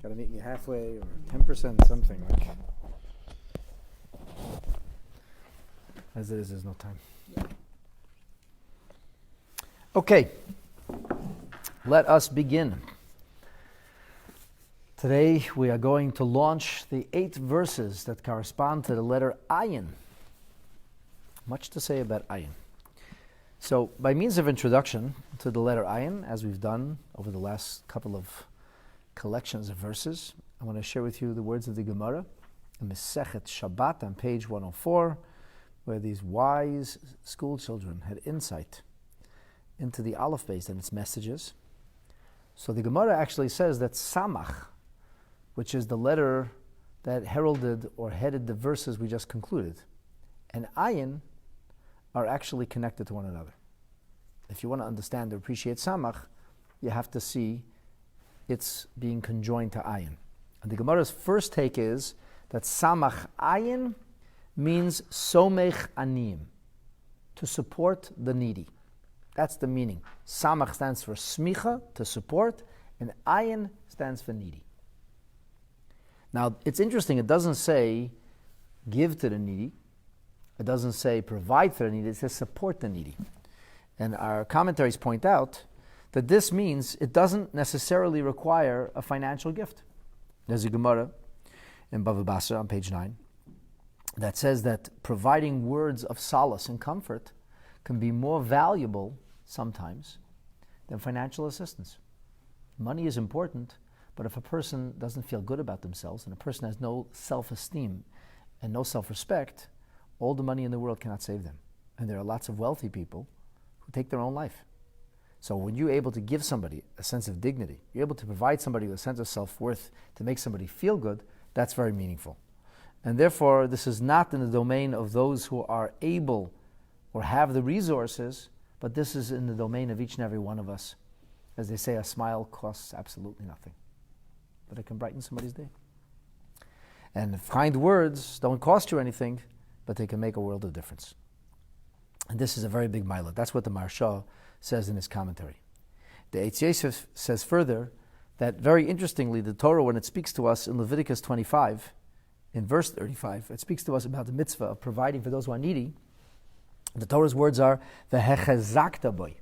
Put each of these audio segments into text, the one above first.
Gotta meet me halfway, or 10%, something like. As it is, there's no time. Okay, let us begin. Today we are going to launch the 8 verses that correspond to the letter Ayin. Much to say about Ayin. So, by means of introduction to the letter Ayin, as we've done over the last couple of collections of verses, I want to share with you the words of the Gemara in Masechet Shabbat on page 104, where these wise school children had insight into the Aleph Beis and its messages. So the Gemara actually says that Samach, which is the letter that heralded or headed the verses we just concluded, and Ayin are actually connected to one another. If you want to understand or appreciate Samach, you have to see it's being conjoined to Ayin. And the Gemara's first take is that Samach Ayin means Somech Aniyim, to support the needy. That's the meaning. Samach stands for smicha, to support, and Ayin stands for needy. Now, it's interesting, it doesn't say give to the needy. It doesn't say provide for the needy, it says support the needy. And our commentaries point out that this means it doesn't necessarily require a financial gift. There's a Gemara in Bava Basra on page 9 that says that providing words of solace and comfort can be more valuable sometimes than financial assistance. Money is important, but if a person doesn't feel good about themselves and a person has no self-esteem and no self-respect, all the money in the world cannot save them. And there are lots of wealthy people who take their own life. So when you're able to give somebody a sense of dignity, you're able to provide somebody with a sense of self-worth to make somebody feel good, that's very meaningful. And therefore, this is not in the domain of those who are able or have the resources, but this is in the domain of each and every one of us. As they say, a smile costs absolutely nothing, but it can brighten somebody's day. And kind words don't cost you anything, but they can make a world of difference. And this is a very big milah. That's what the Maharsha says in his commentary. The Eitz Yosef says further that, very interestingly, the Torah, when it speaks to us in Leviticus 25, in verse 35, it speaks to us about the mitzvah of providing for those who are needy. The Torah's words are, "V'hechazakta boy."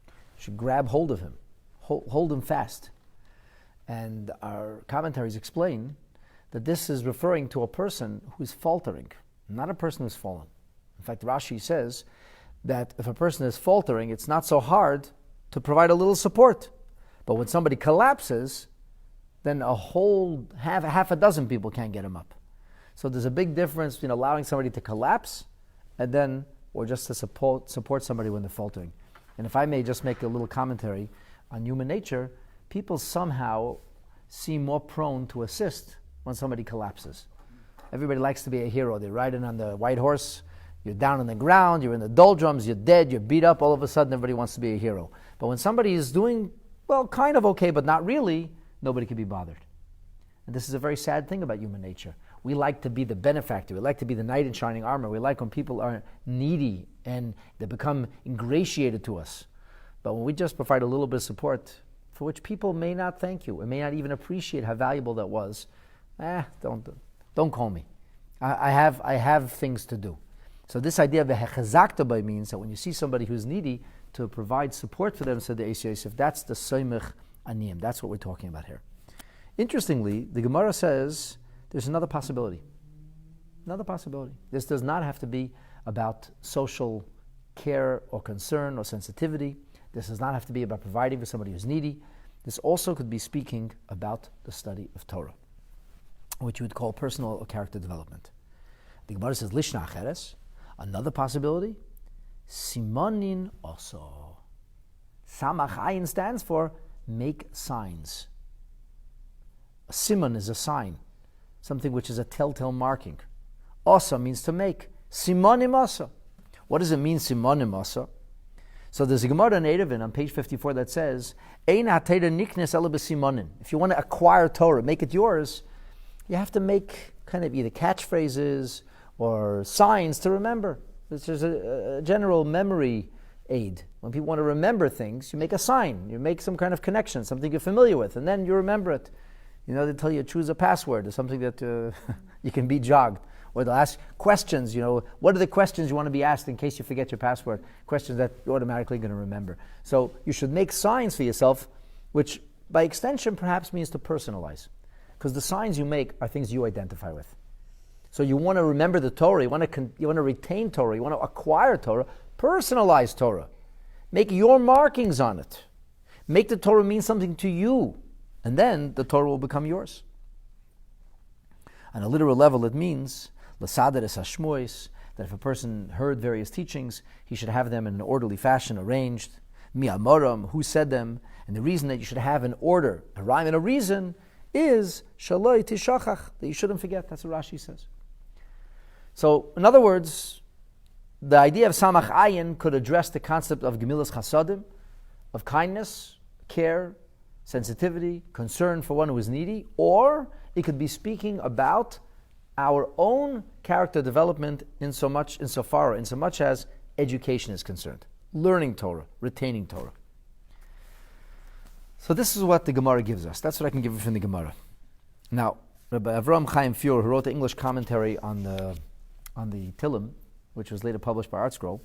You should grab hold of him, hold him fast. And our commentaries explain that this is referring to a person who's faltering, not a person who's fallen. In fact, Rashi says that if a person is faltering, it's not so hard to provide a little support. But when somebody collapses, then a whole half a dozen people can't get him up. So there's a big difference between allowing somebody to collapse and then, or just to support somebody when they're faltering. And if I may just make a little commentary on human nature, people somehow seem more prone to assist when somebody collapses. Everybody likes to be a hero. They're riding on the white horse, you're down on the ground, you're in the doldrums, you're dead, you're beat up, all of a sudden everybody wants to be a hero. But when somebody is doing, well, kind of okay, but not really, nobody can be bothered. And this is a very sad thing about human nature. We like to be the benefactor. We like to be the knight in shining armor. We like when people are needy and they become ingratiated to us. But when we just provide a little bit of support, for which people may not thank you and may not even appreciate how valuable that was, don't call me. I have things to do. So this idea of hechazakta by means that when you see somebody who's needy, to provide support for them, said the Eitz Yosef, that's the soimech aniyim. That's what we're talking about here. Interestingly, the Gemara says there's another possibility. Another possibility. This does not have to be about social care or concern or sensitivity. This does not have to be about providing for somebody who's needy. This also could be speaking about the study of Torah, which you would call personal or character development. The Gemara says, Lishna acheres, another possibility, Simonin also. Samach Ayin stands for make signs. A simon is a sign, something which is a telltale marking. Osa means to make. Simonim osa. What does it mean, Simonim osa? So there's a Gemara in Eruvin on page 54 that says, Ein ha-Torah niknes ela b'simonin. If you want to acquire Torah, make it yours, you have to make kind of either catchphrases or signs to remember. This is a general memory aid. When people want to remember things, you make a sign, you make some kind of connection, something you're familiar with, and then you remember it. They tell you choose a password or something that you can be jogged. Or they'll ask questions, what are the questions you want to be asked in case you forget your password? Questions that you're automatically going to remember. So you should make signs for yourself, which by extension perhaps means to personalize. Because the signs you make are things you identify with. So you want to remember the Torah, you want to retain Torah, you want to acquire Torah, personalize Torah. Make your markings on it. Make the Torah mean something to you. And then the Torah will become yours. On a literal level, it means l'sader es hashmois, that if a person heard various teachings, he should have them in an orderly fashion arranged. Mi amoram, who said them? And the reason that you should have an order, a rhyme and a reason, is shaloi tishachach, that you shouldn't forget. That's what Rashi says. So, in other words, the idea of samach ayin could address the concept of gemilas chasadim, of kindness, care, sensitivity, concern for one who is needy, or it could be speaking about our own character development insofar as education is concerned. Learning Torah, retaining Torah. So this is what the Gemara gives us. That's what I can give you from the Gemara. Now, Rabbi Avraham Chaim Fur, who wrote the English commentary on the Tehillim, which was later published by ArtScroll,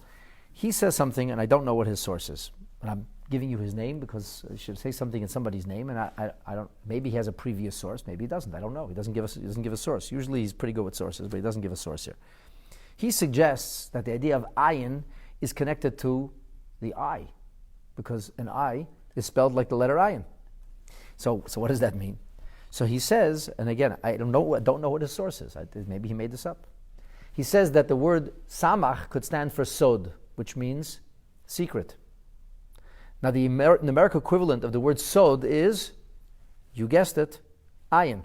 he says something, and I don't know what his source is. And I'm giving you his name because I should say something in somebody's name, and I don't. Maybe he has a previous source, maybe he doesn't. I don't know. He doesn't give a source. Usually he's pretty good with sources, but he doesn't give a source here. He suggests that the idea of ayin is connected to the eye, because an eye is spelled like the letter ayin. So what does that mean? So he says, and again, I don't know what his source is. Maybe he made this up. He says that the word samach could stand for sod, which means secret. Now the numeric equivalent of the word sod is, you guessed it, ayin.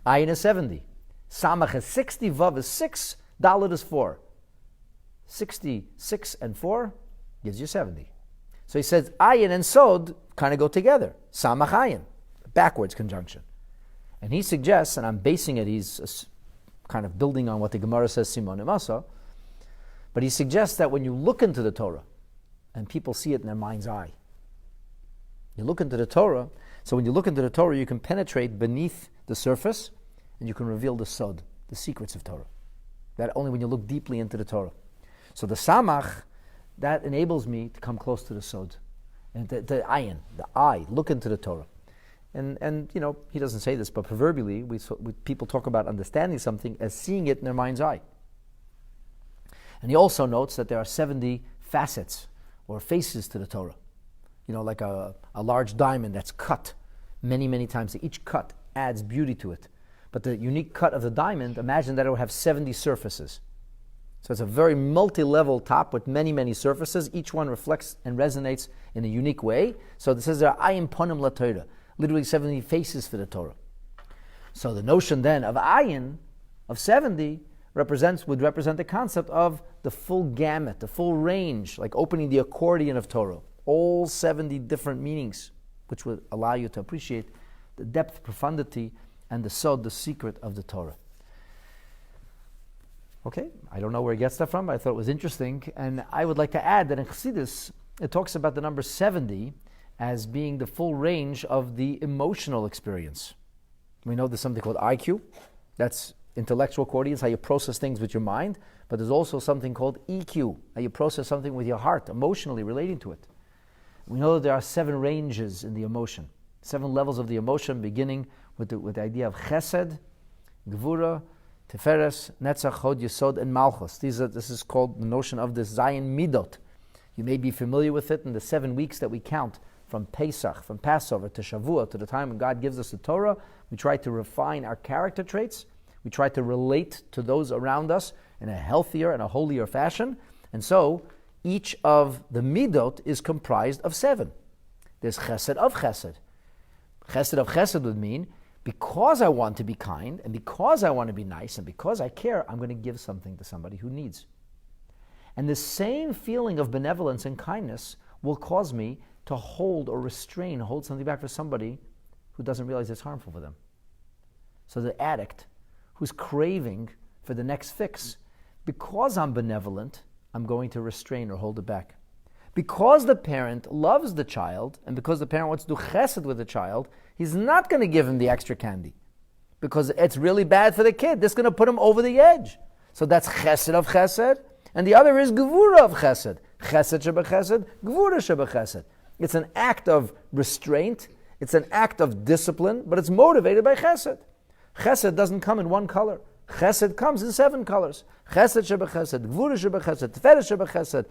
Ayin is 70. Samach is 60, vav is 6, dalet is 4. 66 and 4 gives you 70. So he says ayin and sod kind of go together. Samach ayin, backwards conjunction. And he suggests, and I'm basing it, he's kind of building on what the Gemara says, Simon Imasa, but he suggests that when you look into the Torah, and people see it in their mind's eye, you look into the Torah, so when you look into the Torah, you can penetrate beneath the surface, and you can reveal the sod, the secrets of Torah. That only when you look deeply into the Torah. So the samach, that enables me to come close to the sod, and the ayin, the eye, look into the Torah. And he doesn't say this, but proverbially, people talk about understanding something as seeing it in their mind's eye. And he also notes that there are 70 facets or faces to the Torah. Like a large diamond that's cut many, many times. Each cut adds beauty to it. But the unique cut of the diamond, imagine that it will have 70 surfaces. So it's a very multi-level top with many, many surfaces. Each one reflects and resonates in a unique way. So this is ayin ponim la Torah. Literally 70 faces for the Torah. So the notion then of ayin, of 70, would represent the concept of the full gamut, the full range, like opening the accordion of Torah. All 70 different meanings, which would allow you to appreciate the depth, profundity, and the sod, the secret of the Torah. Okay, I don't know where he gets that from, but I thought it was interesting. And I would like to add that in Chassidus, it talks about the number 70 as being the full range of the emotional experience. We know there's something called IQ. That's intellectual quotients, how you process things with your mind. But there's also something called EQ, how you process something with your heart, emotionally relating to it. We know that there are 7 ranges in the emotion, 7 levels of the emotion, beginning with the idea of chesed, gvura, tiferes, netzach, hod, yesod, and malchus. This is called the notion of the Zayin midot. You may be familiar with it in the 7 weeks that we count from Pesach, from Passover to Shavuot, to the time when God gives us the Torah. We try to refine our character traits. We try to relate to those around us in a healthier and a holier fashion. And so, each of the midot is comprised of 7. There's chesed of chesed. Chesed of chesed would mean, because I want to be kind, and because I want to be nice, and because I care, I'm going to give something to somebody who needs. And the same feeling of benevolence and kindness will cause me to hold something back for somebody who doesn't realize it's harmful for them. So the addict who's craving for the next fix, because I'm benevolent, I'm going to restrain or hold it back. Because the parent loves the child, and because the parent wants to do chesed with the child, He's not going to give him the extra candy because it's really bad for the kid. This is going to put him over the edge. So that's chesed of chesed. And the other is gevura of chesed. Chesed shebechesed, gevura shebechesed. It's an act of restraint. It's an act of discipline, but it's motivated by chesed. Chesed doesn't come in one color. Chesed comes in 7 colors. Chesed shebechesed, gevura shebechesed, tiferes shebechesed,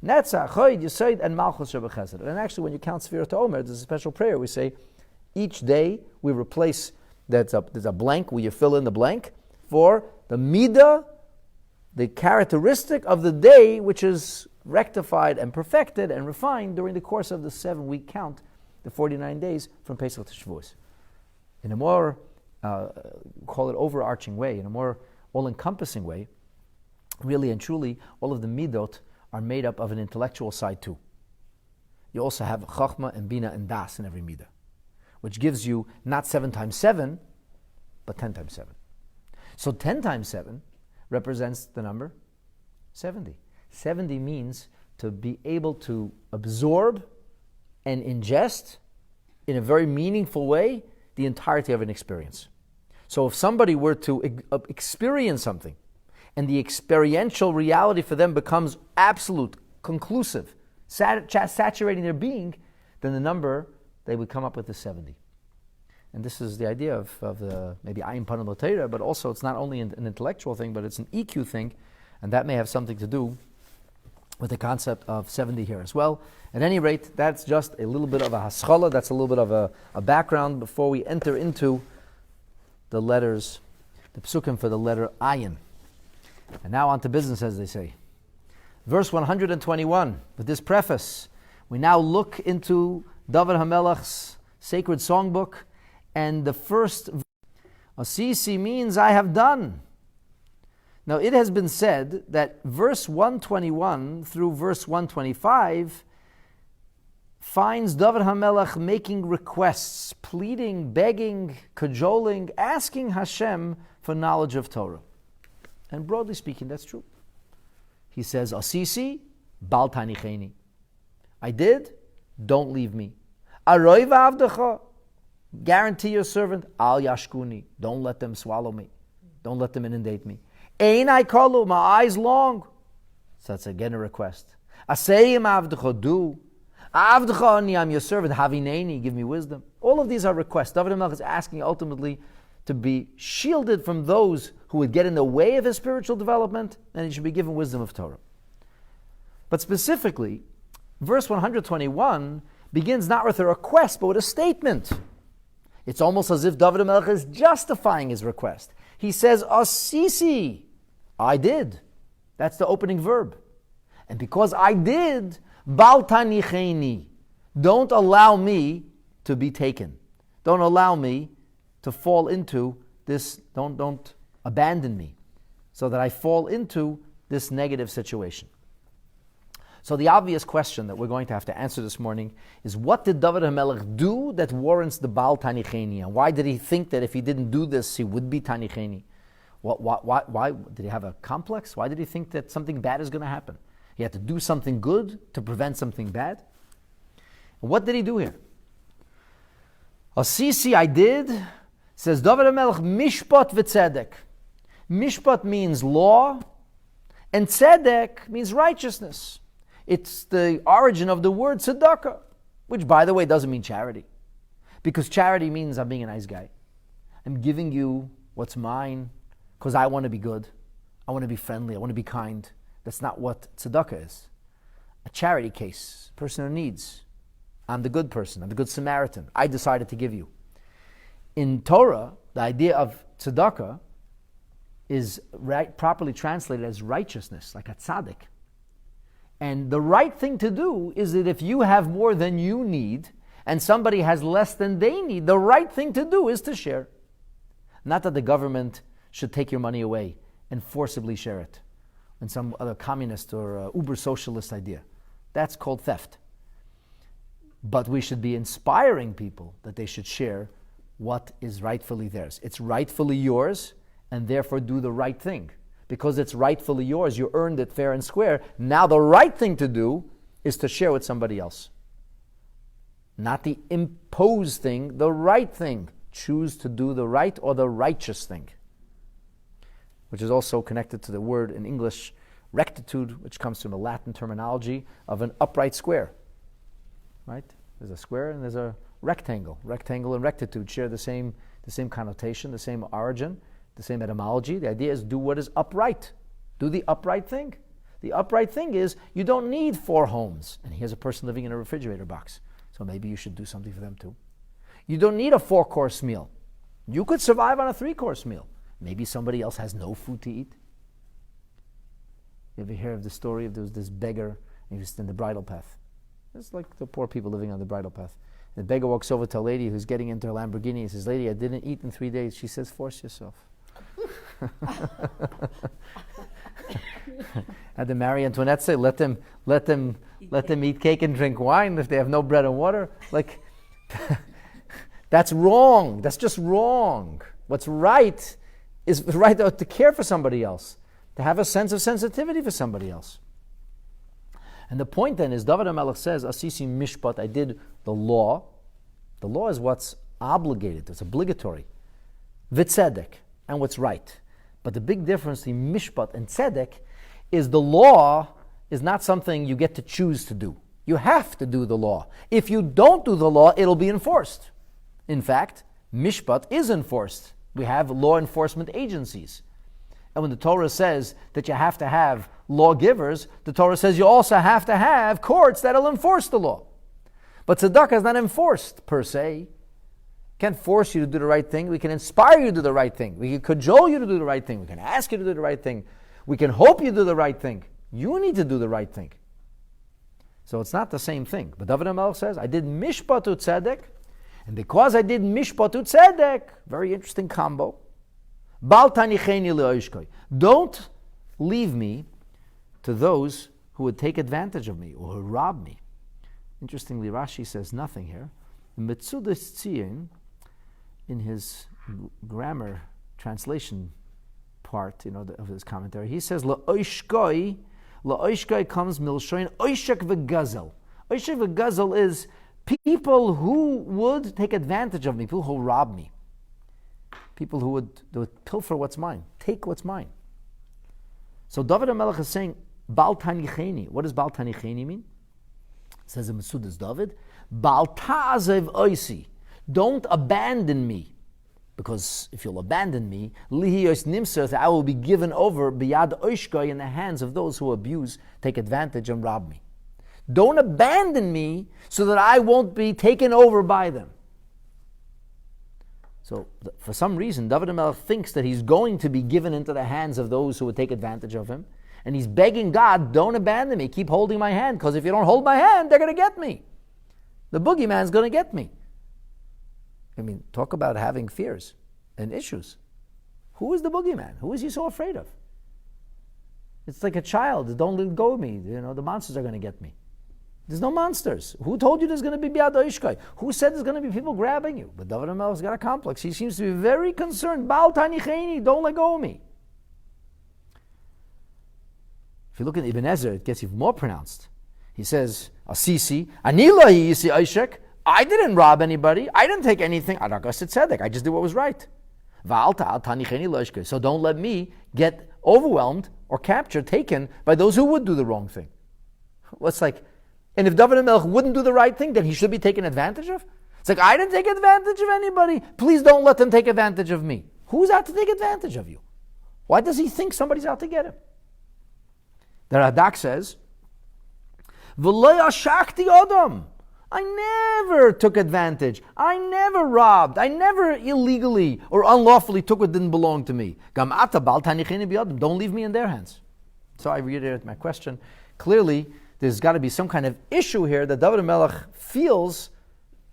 netzach, choid, yisoid, and malchus shebechesed. And actually, when you count Sfirat HaOmer, there's a special prayer. We say, each day we replace, there's a blank where you fill in the blank for the midah, the characteristic of the day which is rectified and perfected and refined during the course of the 7-week count, the 49 days from Pesach to Shavuos. In a more, call it overarching way, in a more all-encompassing way, really and truly, all of the midot are made up of an intellectual side too. You also have chachma and bina and das in every midah, which gives you not 7 times 7, but 10 times 7. So 10 times 7 represents the number 70. 70 means to be able to absorb and ingest in a very meaningful way the entirety of an experience. So if somebody were to experience something and the experiential reality for them becomes absolute, conclusive, saturating their being, then the number they would come up with is 70. And this is the idea of the maybe Ayin Panel Torah, but also it's not only an intellectual thing, but it's an EQ thing, and that may have something to do with the concept of 70 here as well. At any rate, that's just a little bit of a haskalah, that's a little bit of a background before we enter into the letters, the psukim for the letter Ayin. And now on to business, as they say. Verse 121, with this preface, we now look into David HaMelech's sacred songbook, and the first Asisi means I have done. Now it has been said that verse 121 through verse 125 finds David HaMelech making requests, pleading, begging, cajoling, asking Hashem for knowledge of Torah. And broadly speaking, that's true. He says, Asisi, bal tanicheni. I did, don't leave me. Aroi v'avdecha, guarantee your servant, al yashkuni, don't let them swallow me. Don't let them inundate me. Ein I kalu, my eyes long. So that's again a request. Aseyim avdecha, do. Avdecha ani, I'm your servant, havineni, give me wisdom. All of these are requests. David HaMelech is asking ultimately to be shielded from those who would get in the way of his spiritual development, and he should be given wisdom of Torah. But specifically, verse 121 begins not with a request, but with a statement. It's almost as if David HaMelech is justifying his request. He says, Asisi, I did. That's the opening verb. And because I did, Bal tanicheni, don't allow me to be taken. Don't allow me to fall into this, don't abandon me, so that I fall into this negative situation. So the obvious question that we're going to have to answer this morning is, what did David HaMelech do that warrants the Baal Tanicheni? And why did he think that if he didn't do this, he would be Tanicheni? Why did he have a complex? Why did he think that something bad is going to happen? He had to do something good to prevent something bad? And what did he do here? Asisi, I did, says David HaMelech, Mishpat v'tzedek. Mishpat means law, and tzedek means righteousness. It's the origin of the word tzedakah, which, by the way, doesn't mean charity. Because charity means I'm being a nice guy. I'm giving you what's mine because I want to be good. I want to be friendly. I want to be kind. That's not what tzedakah is. A charity case, person who needs. I'm the good person. I'm the good Samaritan. I decided to give you. In Torah, the idea of tzedakah is properly translated as righteousness, like a tzaddik. And the right thing to do is that if you have more than you need and somebody has less than they need, the right thing to do is to share. Not that the government should take your money away and forcibly share it in some other communist or uber-socialist idea. That's called theft. But we should be inspiring people that they should share what is rightfully theirs. It's rightfully yours, and therefore do the right thing. Because it's rightfully yours, you earned it fair and square. Now the right thing to do is to share with somebody else. not the imposed thing, the right thing. Choose to do the right or the righteous thing, which is also connected to the word in English, rectitude, which comes from the Latin terminology of an upright square. Right? There's a square and there's a rectangle. Rectangle and rectitude share the same connotation, the same origin, the same etymology. The idea is do what is upright. Do the upright thing. The upright thing is you don't need 4 homes. And here's a person living in a refrigerator box. So maybe you should do something for them too. You don't need a 4-course meal. You could survive on a 3-course meal. Maybe somebody else has no food to eat. You ever hear of the story of there was this beggar, and he was in the bridle path. It's like the poor people living on the bridle path. The beggar walks over to a lady who's getting into her Lamborghini. He says, "Lady, I didn't eat in 3 days." She says, "Force yourself." And the Marie Antoinette say, let them eat cake and drink wine if they have no bread and water. Like, that's wrong. That's just wrong. What's right is right to care for somebody else, to have a sense of sensitivity for somebody else. And the point then is, David HaMelech says, Asisi Mishpat, I did the law. The law is what's obligated, it's obligatory. V'tzedek, and what's right. But the big difference between Mishpat and Tzedek is the law is not something you get to choose to do. You have to do the law. If you don't do the law, it'll be enforced. In fact, Mishpat is enforced. We have law enforcement agencies. And when the Torah says that you have to have lawgivers, the Torah says you also have to have courts that'll enforce the law. But tzedakah is not enforced per se. Can't force you to do the right thing. We can inspire you to do the right thing. We can cajole you to do the right thing. We can ask you to do the right thing. We can hope you do the right thing. You need to do the right thing. So it's not the same thing. But David HaMelech says, I did mishpatu tzedek, and because I did mishpatu tzedek, very interesting combo, bal tanicheni le'oishkoi, don't leave me to those who would take advantage of me or who rob me. Interestingly, Rashi says nothing here. Metzudas Tzion, in his grammar translation part, of his commentary, he says le'oishkoi comes milshoin oishak v'gazel. Oishak v'gazel is people who would take advantage of me, people who rob me, people who would pilfer what's mine, take what's mine. So David HaMelech is saying, Bal tanicheni. What does Bal tanicheni mean? It says in Metzudas David, Bal ta'azev oisi. Don't abandon me. Because if you'll abandon me, lihiyos nimser, I will be given over biyad oishkoi, in the hands of those who abuse, take advantage, and rob me. Don't abandon me so that I won't be taken over by them. So, for some reason, David HaMelech thinks that he's going to be given into the hands of those who would take advantage of him. And he's begging God, don't abandon me, keep holding my hand, because if you don't hold my hand, they're going to get me. The boogeyman's going to get me. I mean, talk about having fears and issues. Who is the boogeyman? Who is he so afraid of? It's like a child, don't let go of me, the monsters are going to get me. There's no monsters. Who told you there's going to be biyad oishkai? Who said there's going to be people grabbing you? But David HaMelech's got a complex. He seems to be very concerned. Bal tanicheni, don't let go of me. If you look at Ibn Ezra, it gets even more pronounced. He says, Asisi, Anila yisi oishek. I didn't rob anybody. I didn't take anything. I just did what was right. So don't let me get overwhelmed or captured, taken by those who would do the wrong thing. What's like, and if David HaMelech wouldn't do the right thing, then he should be taken advantage of? It's like, I didn't take advantage of anybody. Please don't let them take advantage of me. Who's out to take advantage of you? Why does he think somebody's out to get him? The Radak says, V'lo yashakti odom. I never took advantage. I never robbed. I never illegally or unlawfully took what didn't belong to me. Don't leave me in their hands. So I reiterate my question. Clearly, there's got to be some kind of issue here that David HaMelech feels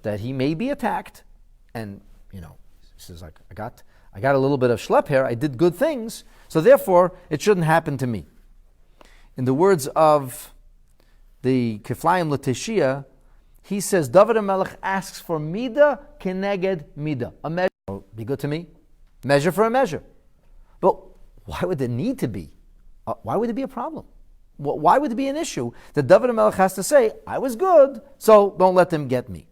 that he may be attacked. And, he says, like, I got a little bit of schlep here. I did good things. So therefore, it shouldn't happen to me. In the words of the Kiflayim L'Teshiyah, he says, David HaMelech asks for mida keneged mida. A measure. Be good to me. Measure for a measure. But why would there need to be? Why would it be a problem? Why would it be an issue that David HaMelech has to say, I was good, so don't let them get me?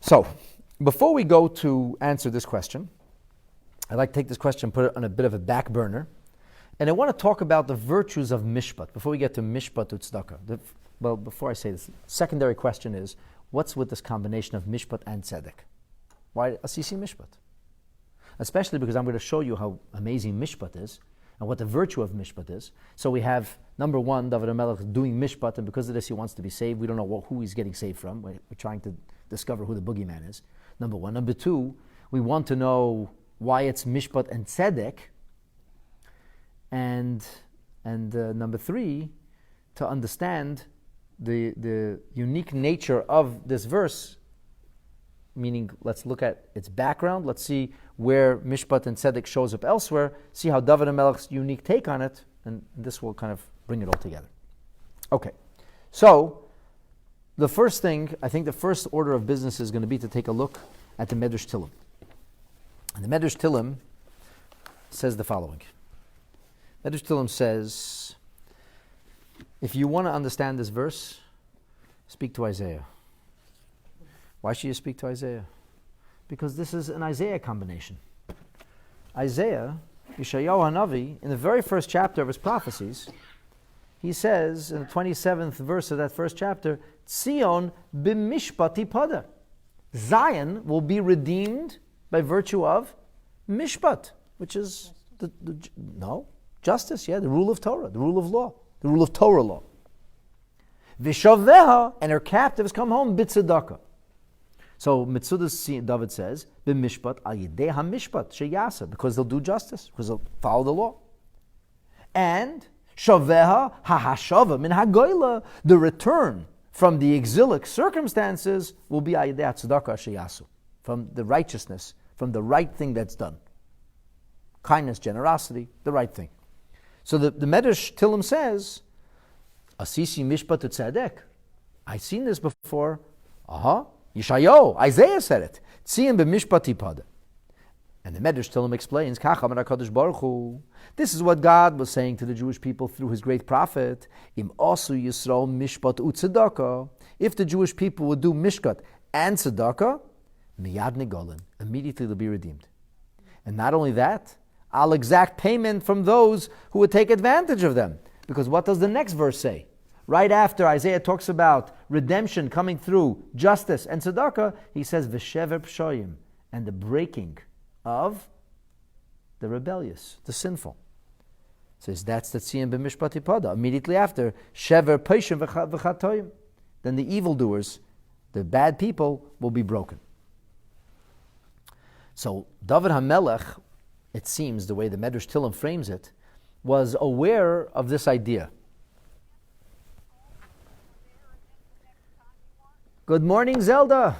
So, before we go to answer this question, I'd like to take this question and put it on a bit of a back burner. And I want to talk about the virtues of mishpat, before we get to mishpat u'tzedakah. Well, before I say this, secondary question is, what's with this combination of mishpat and tzedek? Why asisi mishpat? Especially because I'm going to show you how amazing mishpat is, and what the virtue of mishpat is. So we have, number one, David HaMelech doing mishpat, and because of this he wants to be saved. We don't know who he's getting saved from. We're trying to discover who the boogeyman is, number one. Number two, we want to know why it's mishpat and tzedek. And number three, to understand the unique nature of this verse, meaning let's look at its background, let's see where mishpat and tzedek shows up elsewhere, see how David HaMelech's unique take on it, and this will kind of bring it all together. Okay, so the first thing, I think the first order of business is going to be to take a look at the Medrash Tehillim. And the Medrash Tehillim says the following. Medrash Tehillim says, if you want to understand this verse, speak to Isaiah. Why should you speak to Isaiah? Because this is an Isaiah combination. Isaiah, Yeshayahu HaNavi, in the very first chapter of his prophecies, he says in the 27th verse of that first chapter, Tzion b'mishpati pada. Zion will be redeemed by virtue of mishpat, which is justice, the rule of Torah, the rule of law, the rule of Torah law. V'shaveha, and her captives come home, b'tzedakah. So Mitzudas David says, b'mishpat al yidei ha-mishpat sheyasa, because they'll do justice, because they'll follow the law. And shaveha ha-hashava min ha-goyla, the return from the exilic circumstances will be al yidei ha-tzedakah sheyasu, from the righteousness, from the right thing that's done. Kindness, generosity, the right thing. So the Medrash Tehillim says, Asisi mishpat tzedek. I've seen this before. Yeshayahu, Isaiah said it. Tzion b'mishpati pada. And the Medrash Tehillim explains, Kach amar HaKadosh Baruch Hu. This is what God was saying to the Jewish people through His great prophet. Im osu Yisrael mishpat u'tzedakah. If the Jewish people would do mishpat and tzedakah, miyad negolin, immediately they'll be redeemed. And not only that, I'll exact payment from those who would take advantage of them. Because what does the next verse say? Right after Isaiah talks about redemption coming through justice and tzedakah, he says, V'shever pshoyim, and the breaking of the rebellious, the sinful. Says that's the tzion b'mishpati pada. Immediately after, shever peishim v'chatoyim. Then the evildoers, the bad people, will be broken. So David HaMelech, it seems, the way the Medrash Tehillim frames it, was aware of this idea. Good morning, Zelda.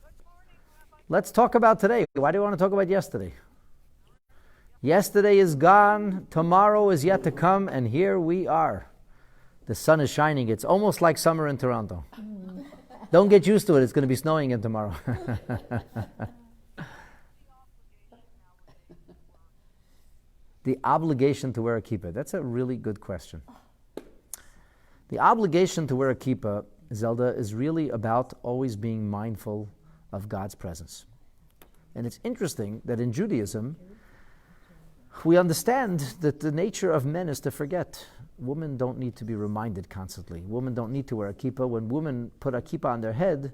Good morning, Rabbi. Let's talk about today. Why do you want to talk about yesterday? Yesterday is gone, tomorrow is yet to come, and here we are. The sun is shining. It's almost like summer in Toronto. Don't get used to it. It's going to be snowing again tomorrow. The obligation to wear a kippah. That's a really good question. The obligation to wear a kippah, Zelda, is really about always being mindful of God's presence. And it's interesting that in Judaism, we understand that the nature of men is to forget. Women don't need to be reminded constantly. Women don't need to wear a kippah. When women put a kippah on their head,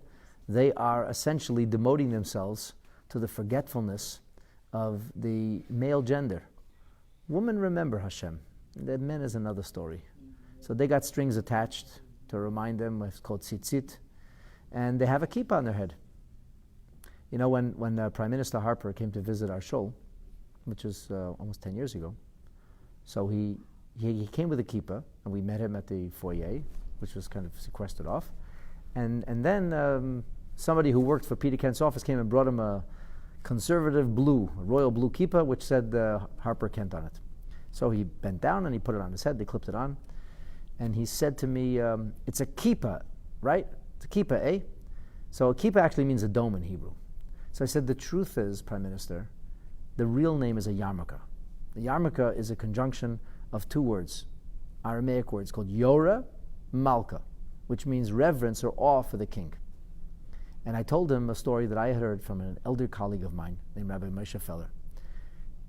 they are essentially demoting themselves to the forgetfulness of the male gender. Women remember Hashem. The men is another story. So they got strings attached to remind them. It's called tzitzit. And they have a kippah on their head. You know, when Prime Minister Harper came to visit our shul, which was almost 10 years ago, so he came with a kippah, and we met him at the foyer, which was kind of sequestered off. And then somebody who worked for Peter Kent's office came and brought him a conservative blue, a royal blue kippah, which said Harper Kent on it. So he bent down and he put it on his head. They clipped it on. And he said to me, it's a kippah, right? It's a kippah, eh? So a kippah actually means a dome in Hebrew. So I said, the truth is, Prime Minister, the real name is a yarmulke. The yarmulke is a conjunction of two words, Aramaic words called Yora Malka, which means reverence or awe for the king. And I told him a story that I had heard from an elder colleague of mine named Rabbi Moshe Feller.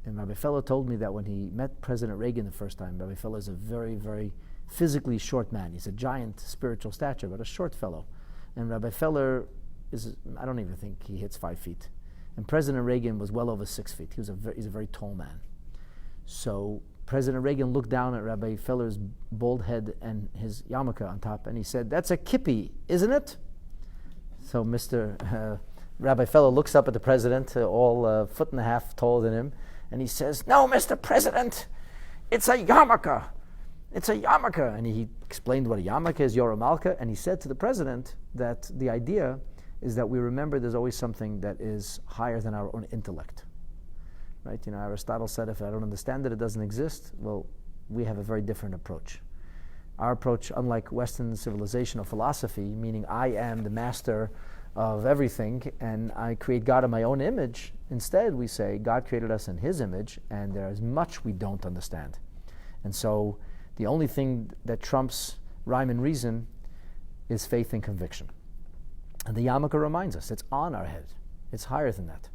And Rabbi Feller told me that when he met President Reagan the first time, Rabbi Feller is a very, very physically short man. He's a giant spiritual stature, but a short fellow. And Rabbi Feller I don't even think he hits 5 feet. And President Reagan was well over 6 feet. He's a very tall man. So President Reagan looked down at Rabbi Feller's bald head and his yarmulke on top, and he said, "That's a kippy, isn't it?" So Rabbi Feller looks up at the president, all a foot and a half taller than him, and he says, "No, Mr. President, it's a yarmulke. It's a yarmulke." And he explained what a yarmulke is, Yarmulke, and he said to the president that the idea is that we remember there's always something that is higher than our own intellect. Right? Aristotle said, if I don't understand it, it doesn't exist. Well, we have a very different approach. Our approach, unlike Western civilization or philosophy, meaning I am the master of everything and I create God in my own image, instead we say God created us in His image and there is much we don't understand. And so the only thing that trumps rhyme and reason is faith and conviction. And the yarmulke reminds us, it's on our head. It's higher than that.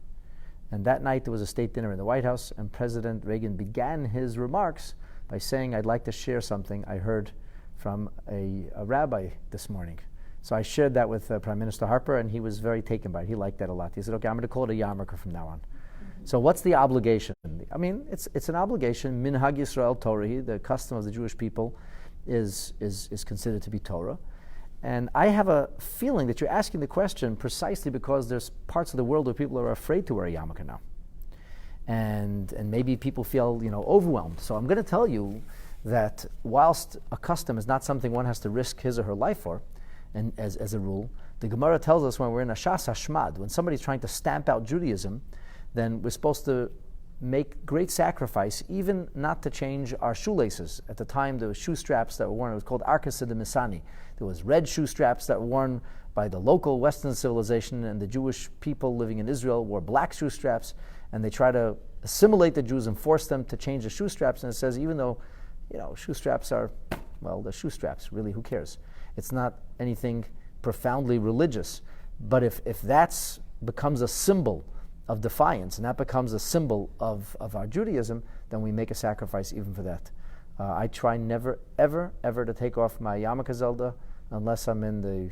And that night there was a state dinner in the White House, and President Reagan began his remarks by saying, "I'd like to share something I heard from a rabbi this morning." So I shared that with Prime Minister Harper, and he was very taken by it. He liked that a lot. He said, "Okay, I'm going to call it a yarmulke from now on." So what's the obligation? I mean, it's an obligation. Minhag Yisrael Torah, the custom of the Jewish people, is considered to be Torah. And I have a feeling that you're asking the question precisely because there's parts of the world where people are afraid to wear a yarmulke now. And maybe people feel, overwhelmed. So I'm going to tell you that whilst a custom is not something one has to risk his or her life for, and as a rule, the Gemara tells us when we're in a shas hashmad, when somebody's trying to stamp out Judaism, then we're supposed to make great sacrifice, even not to change our shoelaces. At the time, there were shoe straps that were worn. It was called Arkasa de Misani. There was red shoe straps that were worn by the local Western civilization, and the Jewish people living in Israel wore black shoe straps, and they try to assimilate the Jews and force them to change the shoe straps. And it says, even though, shoe straps are, they're shoe straps. Really, who cares? It's not anything profoundly religious. But if that's becomes a symbol of defiance, and that becomes a symbol of our Judaism, then we make a sacrifice even for that. I try never, ever, ever to take off my yarmulke zelda unless I'm in the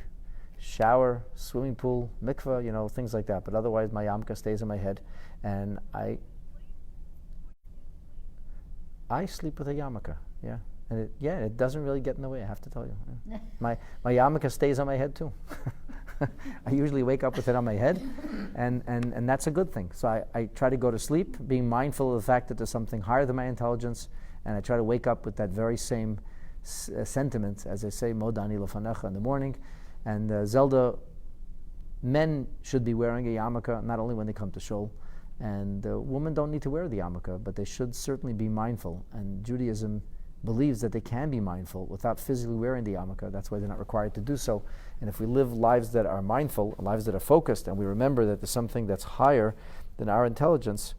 shower, swimming pool, mikveh, things like that. But otherwise, my yarmulke stays on my head, and I sleep with a yarmulke. Yeah, and it doesn't really get in the way. I have to tell you, yeah. my yarmulke stays on my head too. I usually wake up with it on my head, and that's a good thing. So I try to go to sleep being mindful of the fact that there's something higher than my intelligence, and I try to wake up with that very same sentiment, as I say, Modani Lefanecha in the morning. And Zelda, men should be wearing a yarmulke, not only when they come to shul, and women don't need to wear the yarmulke, but they should certainly be mindful. And Judaism believes that they can be mindful without physically wearing the yarmulke. That's why they're not required to do so. And if we live lives that are mindful, lives that are focused, and we remember that there's something that's higher than our intelligence,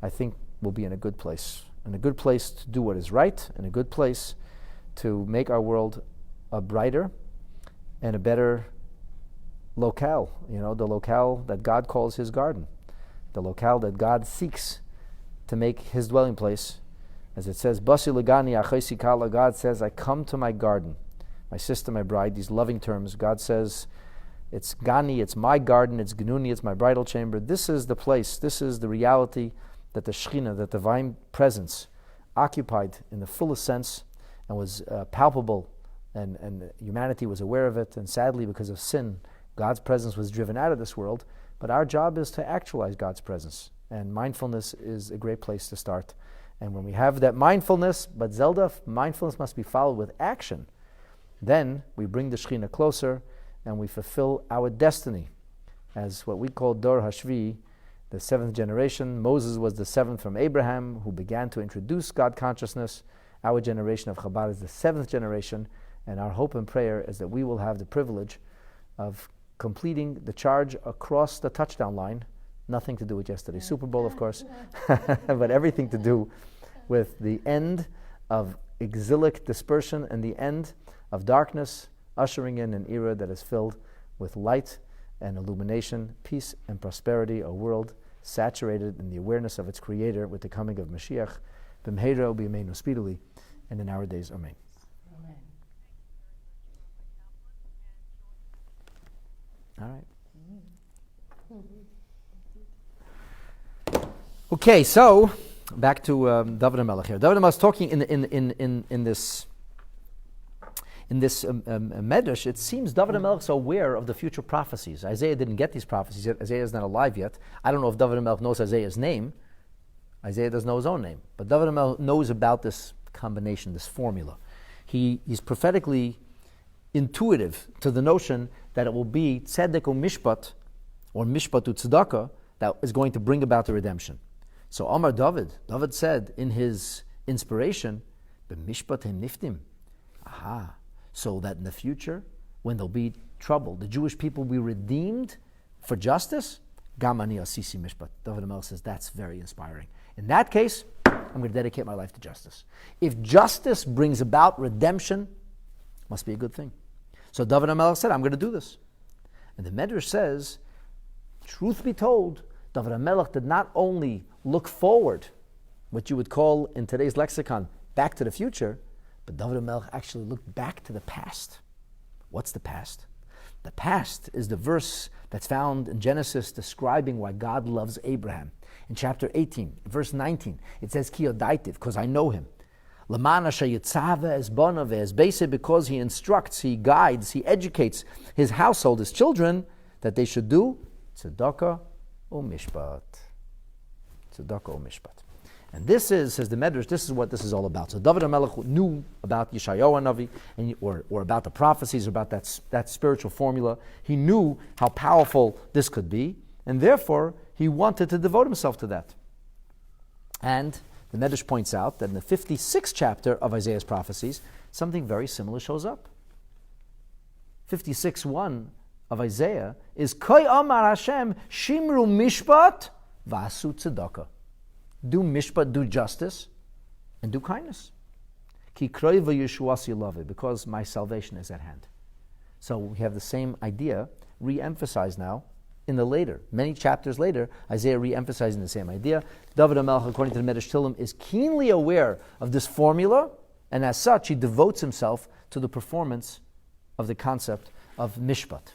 I think we'll be in a good place. In a good place to do what is right, in a good place to make our world a brighter and a better locale, the locale that God calls His garden, the locale that God seeks to make His dwelling place. As it says, Basi Lagani Achesi Kala, God says, I come to my garden, my sister, my bride, these loving terms. God says, it's Gani, it's my garden, it's Gnuni, it's my bridal chamber. This is the place, this is the reality that the Shekhinah, that the divine presence, occupied in the fullest sense and was palpable, and humanity was aware of it. And sadly, because of sin, God's presence was driven out of this world. But our job is to actualize God's presence. And mindfulness is a great place to start. And when we have that mindfulness, but Zelda, mindfulness must be followed with action, then we bring the Shekhinah closer and we fulfill our destiny as what we call Dor Hashvi, the seventh generation. Moses was the seventh from Abraham, who began to introduce God consciousness. Our generation of Chabad is the seventh generation, and our hope and prayer is that we will have the privilege of completing the charge across the touchdown line. Nothing to do with yesterday's Super Bowl, of course, but everything to do with the end of exilic dispersion and the end of darkness, ushering in an era that is filled with light and illumination, peace and prosperity, a world saturated in the awareness of its Creator with the coming of Mashiach, b'mheira u'b'yameinu, speedily, and in our days. Amen. All right. Okay, so back to David HaMelech here. David HaMelech is talking in this medrash. It seems David HaMelech is aware of the future prophecies. Isaiah didn't get these prophecies yet. Isaiah is not alive yet. I don't know if David HaMelech knows Isaiah's name. Isaiah doesn't know his own name. But David HaMelech knows about this combination, this formula. He's prophetically intuitive to the notion that it will be tzedek u mishpat, or mishpat u tzedakah, that is going to bring about the redemption. So Amar David said in his inspiration, b'mishpat hem niftim. Aha. So that in the future, when there'll be trouble, the Jewish people will be redeemed for justice. Gam ani asisi mishpat. David HaMelech says that's very inspiring. In that case, I'm going to dedicate my life to justice. If justice brings about redemption, must be a good thing. So David HaMelech said, I'm going to do this. And the Medrash says, truth be told, David HaMelech did not only look forward, what you would call in today's lexicon, back to the future, but David HaMelech actually looked back to the past. What's the past? The past is the verse that's found in Genesis describing why God loves Abraham. In chapter 18, verse 19, it says, Ki yodaitiv, because I know him. Lamana shayitzave es bonav es beise, because he instructs, he guides, he educates his household, his children, that they should do tzedakah u mishpat. Tzedakah u mishpat. And this is, says the Medrash, this is what this is all about. So David HaMelech knew about Yeshayahu Navi, or about the prophecies, about that spiritual formula. He knew how powerful this could be, and therefore he wanted to devote himself to that. And the Medrash points out that in the 56th chapter of Isaiah's prophecies, something very similar shows up. 56:1 of Isaiah is Koi Amar Hashem Shimru Mishpat Vasu Tzedakah. Do mishpat, do justice, and do kindness. Ki kroiva Yeshuasi love, because my salvation is at hand. So we have the same idea re-emphasized now in the later, many chapters later, Isaiah re-emphasizing the same idea. David HaMelech, according to the Medrash Tehillim, is keenly aware of this formula, and as such, he devotes himself to the performance of the concept of mishpat.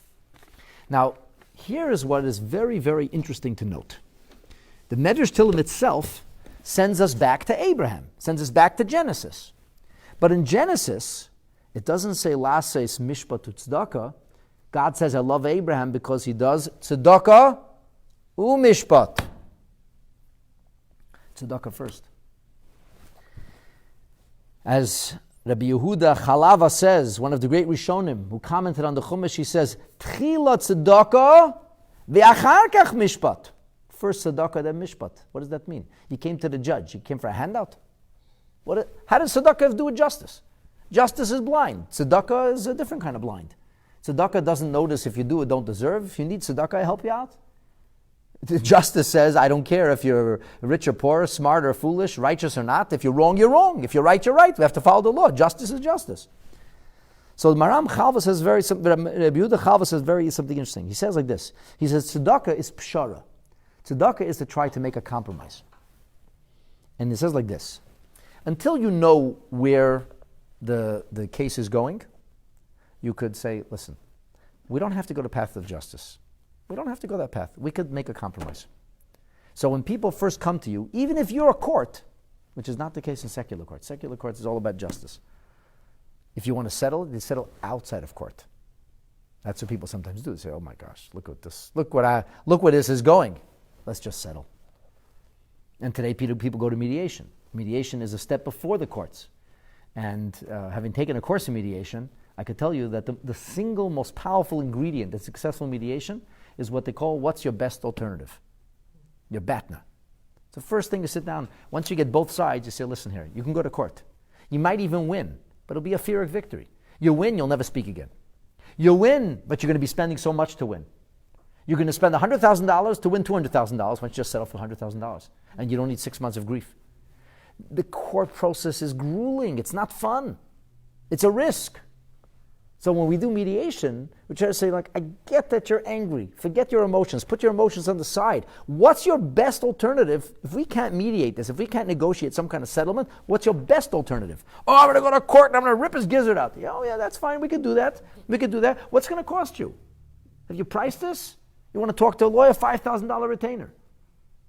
Now, here is what is very, very interesting to note. The Medrash Tehillim itself sends us back to Abraham, sends us back to Genesis. But in Genesis, it doesn't say lases mishpat tzedakah. God says, I love Abraham because he does tzedakah u mishpat. Tzedakah first. As Rabbi Yehuda Chalava says, one of the great Rishonim who commented on the Chumash, he says, Tchila tzedakah ve'achar kach mishpat. First tzedakah, then mishpat. What does that mean? You came to the judge. You came for a handout? How does tzedakah have to do with justice? Justice is blind. Tzedakah is a different kind of blind. Tzedakah doesn't notice if you do or don't deserve. If you need tzedakah, I help you out. Justice says, I don't care if you're rich or poor, smart or foolish, righteous or not. If you're wrong, you're wrong. If you're right, you're right. We have to follow the law. Justice is justice. So Maram Chalva says Rabbi Yehuda Chalva says something interesting. He says like this. He says, tzedakah is pshara. Tzedakah is to try to make a compromise. And it says like this. Until you know where the case is going, you could say, listen, we don't have to go to the path of justice. We don't have to go that path. We could make a compromise. So when people first come to you, even if you're a court, which is not the case in secular courts. Secular courts is all about justice. If you want to settle, they settle outside of court. That's what people sometimes do. They say, oh my gosh, look at this. Look where this is going. Let's just settle. And today people go to mediation. Mediation is a step before the courts. And having taken a course in mediation, I could tell you that the single most powerful ingredient to successful mediation is what they call, what's your best alternative? Your batna. It's the first thing to sit down. Once you get both sides, you say, listen here, you can go to court. You might even win, but it'll be a Pyrrhic victory. You win, you'll never speak again. You win, but you're going to be spending so much to win. You're going to spend $100,000 to win $200,000 once you just settle for $100,000. And you don't need 6 months of grief. The court process is grueling. It's not fun. It's a risk. So when we do mediation, We try to say, like, I get that you're angry. Forget your emotions. Put your emotions on the side. What's your best alternative? If we can't mediate this, if we can't negotiate some kind of settlement, what's your best alternative? Oh, I'm going to go to court and I'm going to rip his gizzard out. Oh, yeah, that's fine. We can do that. We can do that. What's going to cost you? Have you priced this? You want to talk to a lawyer? $5,000 retainer.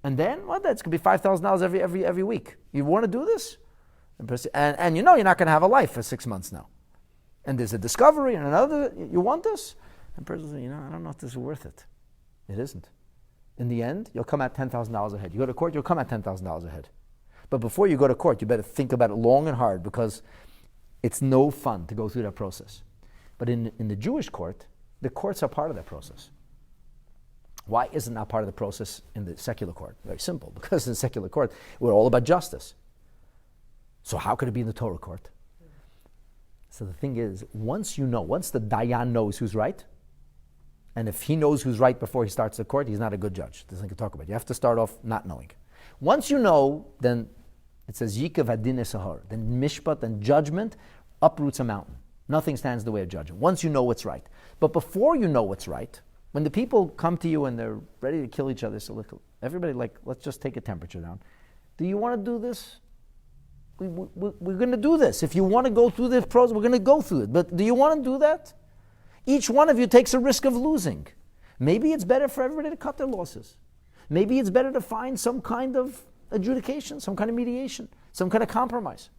And then, well, that's going to be $5,000 every week. You want to do this? And you know you're not going to have a life for 6 months now. And there's a discovery and another, you want this? And the person says, I don't know if this is worth it. It isn't. In the end, you'll come at $10,000 ahead. You go to court, you'll come at $10,000 ahead. But before you go to court, you better think about it long and hard, because it's no fun to go through that process. But in the Jewish court, the courts are part of that process. Why isn't that part of the process in the secular court? Very simple. Because in the secular court, we're all about justice. So how could it be in the Torah court? So the thing is, once the Dayan knows who's right, and if he knows who's right before he starts the court, he's not a good judge. There's nothing to talk about. You have to start off not knowing. Once you know, then it says, Yikav Adin Esahar. Then Mishpat and judgment uproots a mountain. Nothing stands in the way of judgment. Once you know what's right. But before you know what's right, when the people come to you and they're ready to kill each other, so everybody let's just take a temperature down. Do you want to do this? We're going to do this. If you want to go through this process, we're going to go through it. But do you want to do that? Each one of you takes a risk of losing. Maybe it's better for everybody to cut their losses. Maybe it's better to find some kind of adjudication, some kind of mediation, some kind of compromise.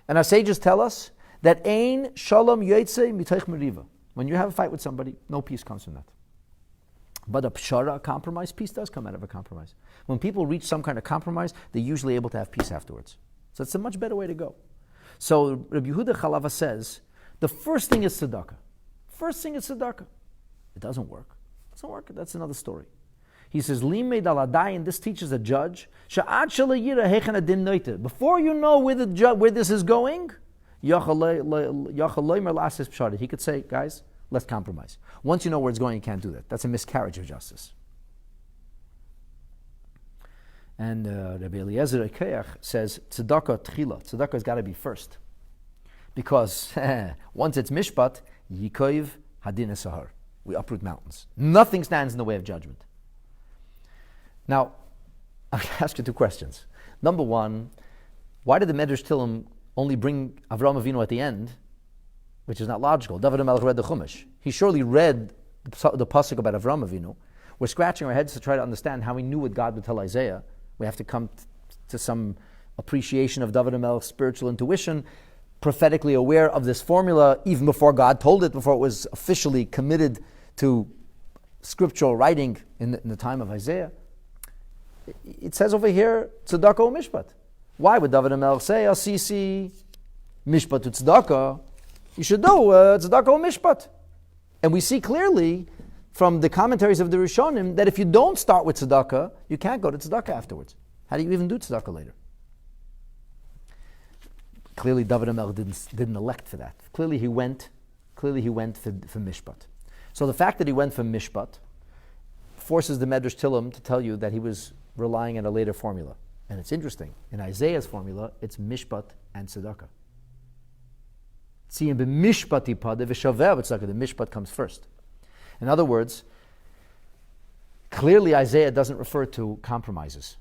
And our sages tell us that Ayin Shalom Yotzei Mitoich Meriva. When you have a fight with somebody, no peace comes from that. But a pshara, a compromise, peace does come out of a compromise. When people reach some kind of compromise, they're usually able to have peace afterwards. So it's a much better way to go. So Rabbi Yehuda Chalava says, the first thing is tzedakah. First thing is tzedakah. It doesn't work. It doesn't work. That's another story. He says, Limeid al Adayin, this teaches a judge, Sha'ad shalayira hechen adin noite. Before you know where this is going, he could say, guys, let's compromise. Once you know where it's going, you can't do that. That's a miscarriage of justice. And Rabbi Eliezer Ekeach says, tzedakah tchila. Tzedakah has got to be first. Because once it's mishpat, yikoiv hadin esahar. We uproot mountains. Nothing stands in the way of judgment. Now, I'll ask you 2 questions. Number one, why did the Medrash Tehillim only bring Avraham Avinu at the end, which is not logical? David HaMelech read the Chumash. He surely read the pasuk about Avraham Avinu. We're scratching our heads to try to understand how he knew what God would tell Isaiah. We have to come to some appreciation of David HaMelech's spiritual intuition, prophetically aware of this formula even before God told it, before it was officially committed to scriptural writing in the time of Isaiah. It says over here, tzedakah or mishpat. Why would David HaMelech say, Asisi, mishpat to tzedakah? You should know tzedakah or mishpat. And we see clearly from the commentaries of the Rishonim that if you don't start with tzedakah, you can't go to tzedakah afterwards. How do you even do tzedakah later? Clearly David HaMelech didn't elect for that. Clearly he went for mishpat. So the fact that he went for mishpat forces the Medrash Tehillim to tell you that he was relying on a later formula. And it's interesting. In Isaiah's formula, it's mishpat and tzedakah. See, in the mishpat comes first. In other words, clearly Isaiah doesn't refer to compromises.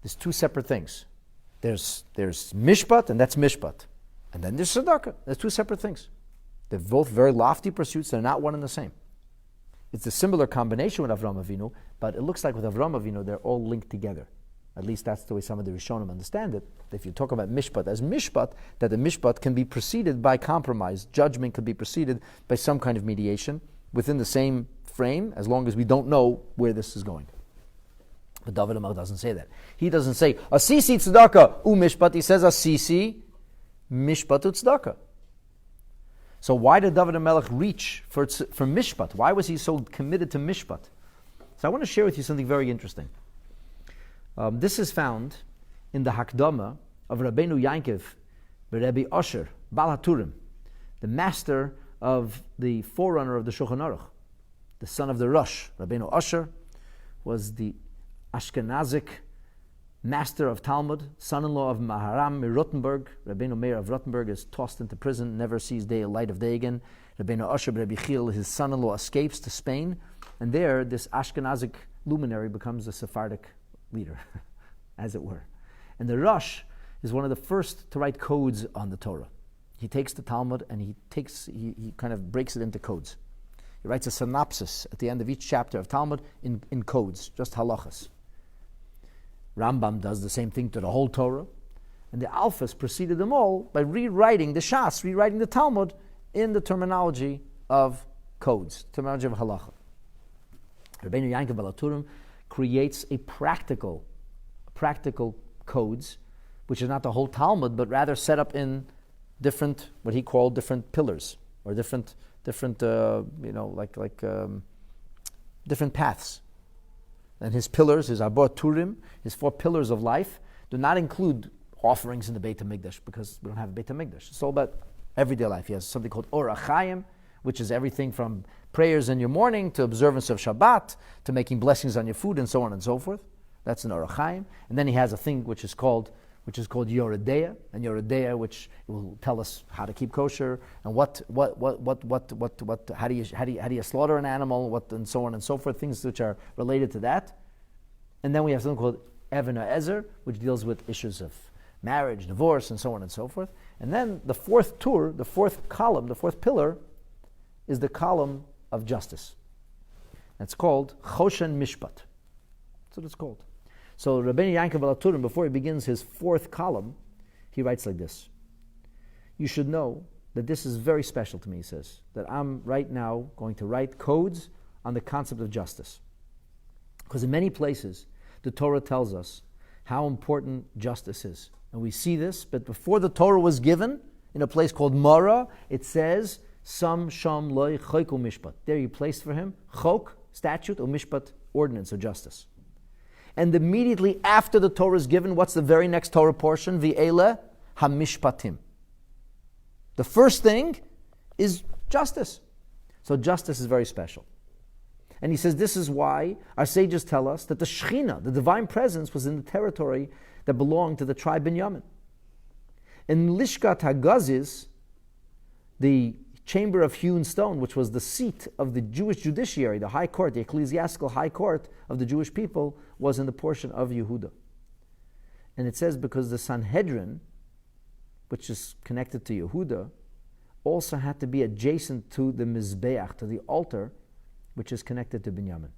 There's 2 separate things. There's mishpat, and that's mishpat. And then there's tzedakah. There's 2 separate things. They're both very lofty pursuits. They're not one and the same. It's a similar combination with Avraham Avinu, but it looks like with Avraham Avinu, they're all linked together. At least that's the way some of the Rishonim understand it. If you talk about mishpat as mishpat, that the mishpat can be preceded by compromise. Judgment can be preceded by some kind of mediation within the same frame, as long as we don't know where this is going. But David HaMelech doesn't say that. He doesn't say, Asisi tzedakah u mishpat. He says, Asisi mishpat u tzedakah. So why did David HaMelech reach for mishpat? Why was he so committed to mishpat? So I want to share with you something very interesting. This is found in the Hakdama of Rabbeinu Yankiv, Rabbi Asher, Bal HaTurim, the master of the forerunner of the Shulchan Aruch, the son of the Rosh. Rabbeinu Asher was the Ashkenazic master of Talmud, son-in-law of Maharam Rottenberg. Rabbeinu Meir of Rottenberg is tossed into prison, never sees light of day again. Rabbeinu Asher Rabbi Chil, his son-in-law, escapes to Spain, and there this Ashkenazic luminary becomes a Sephardic leader, as it were. And the Rosh is one of the first to write codes on the Torah. He takes the Talmud and he kind of breaks it into codes. He writes a synopsis at the end of each chapter of Talmud in codes, just halachas. Rambam does the same thing to the whole Torah, and the Alphas preceded them all by rewriting the Shas, rewriting the Talmud in the terminology of codes, terminology of halacha. Rabbeinu Yankov Balaturim creates a practical codes, which is not the whole Talmud, but rather set up in different, what he called different pillars, or different different paths. And his pillars, his Arbor Turim, his 4 pillars of life, do not include offerings in the Beit HaMikdash, because we don't have a Beit HaMikdash. It's all about everyday life. He has something called Orach Chaim, which is everything from prayers in your morning to observance of Shabbat to making blessings on your food and so on and so forth. That's an Orach Chaim. And then he has a thing which is called Yoredeya, and Yoredeya, which will tell us how to keep kosher and how do you slaughter an animal, and so on and so forth, things which are related to that. And then we have something called Even HaEzer, which deals with issues of marriage, divorce, and so on and so forth. And then the 4th tour, the 4th column, the 4th pillar, is the column of justice. It's called Choshen Mishpat. That's what it's called. So Rabbeinu Yankov Balaturim, before he begins his 4th column, he writes like this. You should know that this is very special to me, he says, that I'm right now going to write codes on the concept of justice. Because in many places, the Torah tells us how important justice is. And we see this, but before the Torah was given, in a place called Mara, it says, Sam Sham Loi Chok Mishpat. There you placed for him, Chok, statute, or Mishpat, ordinance, or justice. And immediately after the Torah is given, what's the very next Torah portion? V'ele hamishpatim. The first thing is justice. So justice is very special. And he says this is why our sages tell us that the Shekhinah, the divine presence, was in the territory that belonged to the tribe Binyamin. In Lishkat HaGazis, the chamber of hewn stone, which was the seat of the Jewish judiciary, the high court, the ecclesiastical high court of the Jewish people, was in the portion of Yehuda. And it says because the Sanhedrin, which is connected to Yehuda, also had to be adjacent to the Mizbeach, to the altar, which is connected to Binyamin.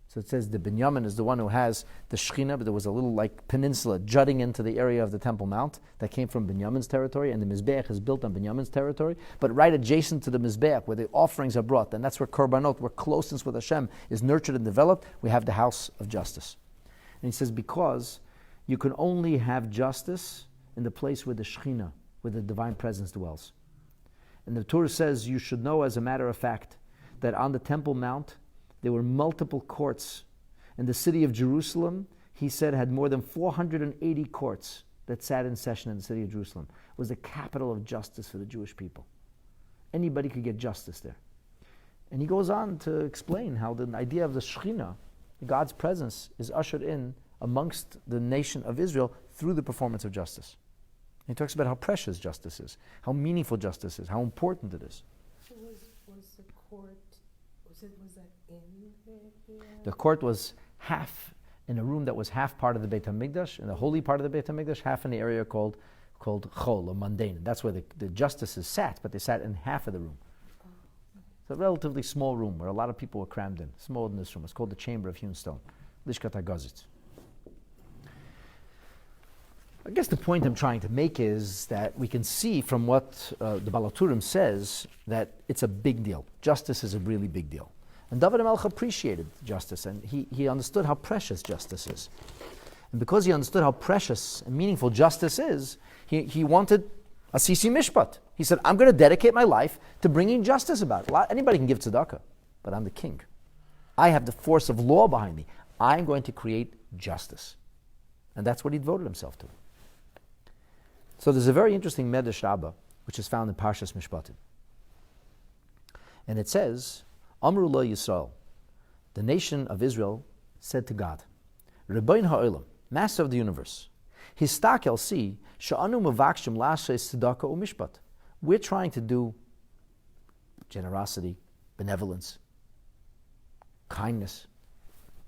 So it says the Binyamin is the one who has the Shekhinah, but there was a little peninsula jutting into the area of the Temple Mount that came from Binyamin's territory, and the Mizbeach is built on Binyamin's territory, but right adjacent to the Mizbeach, where the offerings are brought, and that's where Korbanot, where closeness with Hashem is nurtured and developed, we have the house of justice. And he says, because you can only have justice in the place where the Shekhinah, where the divine presence dwells. And the Torah says, you should know as a matter of fact, that on the Temple Mount, there were multiple courts. And the city of Jerusalem, he said, had more than 480 courts that sat in session in the city of Jerusalem. It was the capital of justice for the Jewish people. Anybody could get justice there. And he goes on to explain how the idea of the Shekhinah, God's presence, is ushered in amongst the nation of Israel through the performance of justice. And he talks about how precious justice is, how meaningful justice is, how important it is. So was the court, was that in the court was half in a room that was half part of the Beit HaMikdash, in the holy part of the Beit HaMikdash, half in the area called Chol, or mundane. That's where the justices sat, but they sat in half of the room. It's a relatively small room where a lot of people were crammed in, smaller than this room. It's called the Chamber of Hewn Stone, Lishkat HaGazit. I guess the point I'm trying to make is that we can see from what the Balaturim says that it's a big deal. Justice is a really big deal. And David HaMelech appreciated justice, and he understood how precious justice is. And because he understood how precious and meaningful justice is, he wanted a Sisi Mishpat. He said, I'm going to dedicate my life to bringing justice about. Anybody can give tzedakah, but I'm the king. I have the force of law behind me. I'm going to create justice. And that's what he devoted himself to. So there's a very interesting Medrash Rabbah, which is found in Parshas Mishpatim. And it says, Amru lo Yisrael, the nation of Israel said to God, Rabbein ha'olam, master of the universe. Histakel see sha'anu mavakshim lashes tzedakah u'mishpat. We're trying to do generosity, benevolence, kindness,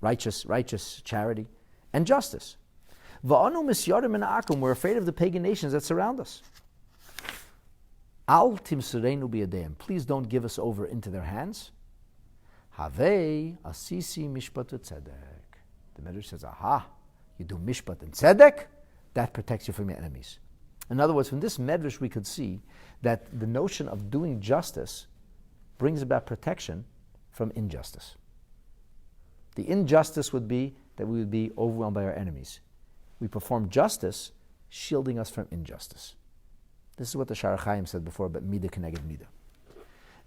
righteous charity, and justice. Va'anu misyarim and akum. We're afraid of the pagan nations that surround us. Al timsereinu biyadeim. Please don't give us over into their hands. Havei asisi mishpat tzedek. The Medrash says, aha, you do mishpat and tzedek, that protects you from your enemies. In other words, from this Medrash we could see that the notion of doing justice brings about protection from injustice. The injustice would be that we would be overwhelmed by our enemies. We perform justice, shielding us from injustice. This is what the Shar Chaim said before about midah keneged midah.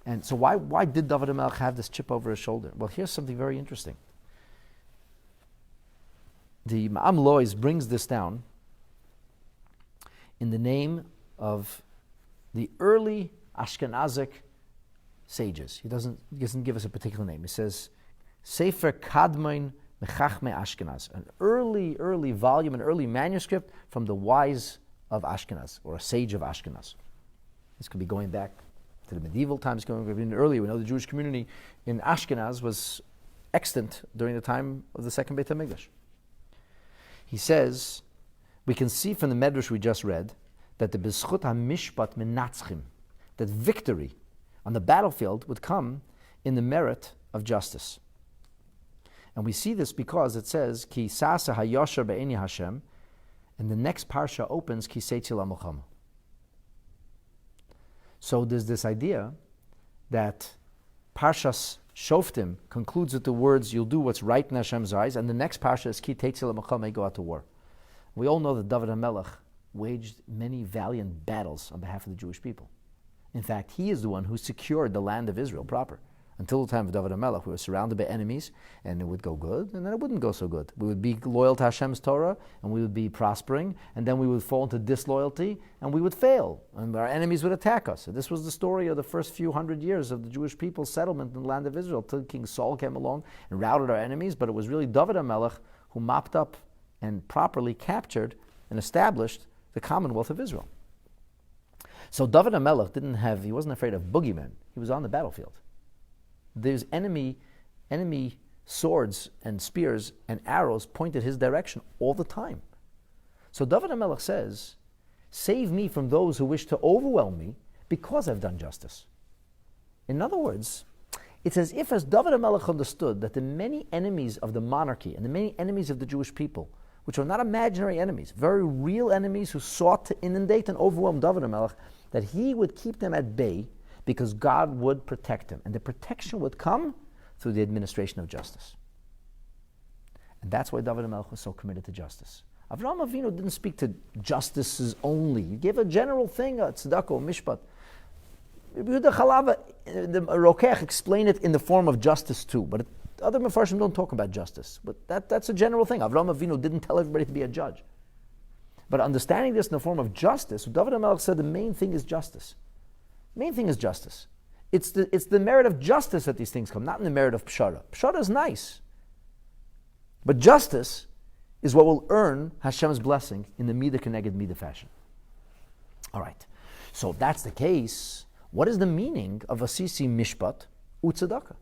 And so why did David HaMelech have this chip over his shoulder? Well, here's something very interesting. The Ma'am Lois brings this down in the name of the early Ashkenazic sages. He doesn't give us a particular name. He says, Sefer Kadmoin Mechachme Ashkenaz, an early volume, an early manuscript from the wise of Ashkenaz, or a sage of Ashkenaz. This could be going back to the medieval times, going even earlier. We know the Jewish community in Ashkenaz was extant during the time of the second Beit HaMikdash. He says, we can see from the Medrash we just read that the B'zchut HaMishpat Menatzchim, that victory on the battlefield would come in the merit of justice. And we see this because it says, Ki sasa hayosher be'eni Hashem, and the next parsha opens, Ki seitzi la'milchama. So there's this idea that Parshas Shoftim concludes with the words, you'll do what's right in Hashem's eyes, and the next parsha is Ki teitzi la'milchama, go out to war. We all know that David HaMelech waged many valiant battles on behalf of the Jewish people. In fact, he is the one who secured the land of Israel proper. Until the time of David HaMelech, we were surrounded by enemies, and it would go good, and then it wouldn't go so good. We would be loyal to Hashem's Torah, and we would be prospering, and then we would fall into disloyalty, and we would fail, and our enemies would attack us. So this was the story of the first few hundred years of the Jewish people's settlement in the land of Israel, till King Saul came along and routed our enemies, but it was really David HaMelech who mopped up and properly captured and established the Commonwealth of Israel. So David HaMelech he wasn't afraid of boogeymen. He was on the battlefield. There's enemy swords and spears and arrows pointed his direction all the time. So David HaMelech says, save me from those who wish to overwhelm me because I've done justice. In other words, it's as if as David HaMelech understood that the many enemies of the monarchy and the many enemies of the Jewish people, which are not imaginary enemies, very real enemies who sought to inundate and overwhelm David HaMelech, that he would keep them at bay because God would protect him. And the protection would come through the administration of justice. And that's why David HaMelech was so committed to justice. Avraham Avinu didn't speak to justices only. He gave a general thing, tzedakah, mishpat. Yehuda Chalava, the Rokeach, explained it in the form of justice too. But other Mefarshim don't talk about justice. But that's a general thing. Avraham Avinu didn't tell everybody to be a judge. But understanding this in the form of justice, David HaMelech said the main thing is justice. Main thing is justice. It's the merit of justice that these things come, not in the merit of pshara. Pshara is nice. But justice is what will earn Hashem's blessing in the midah keneged midah fashion. All right. So if that's the case, what is the meaning of asisi mishpat u'tzedakah?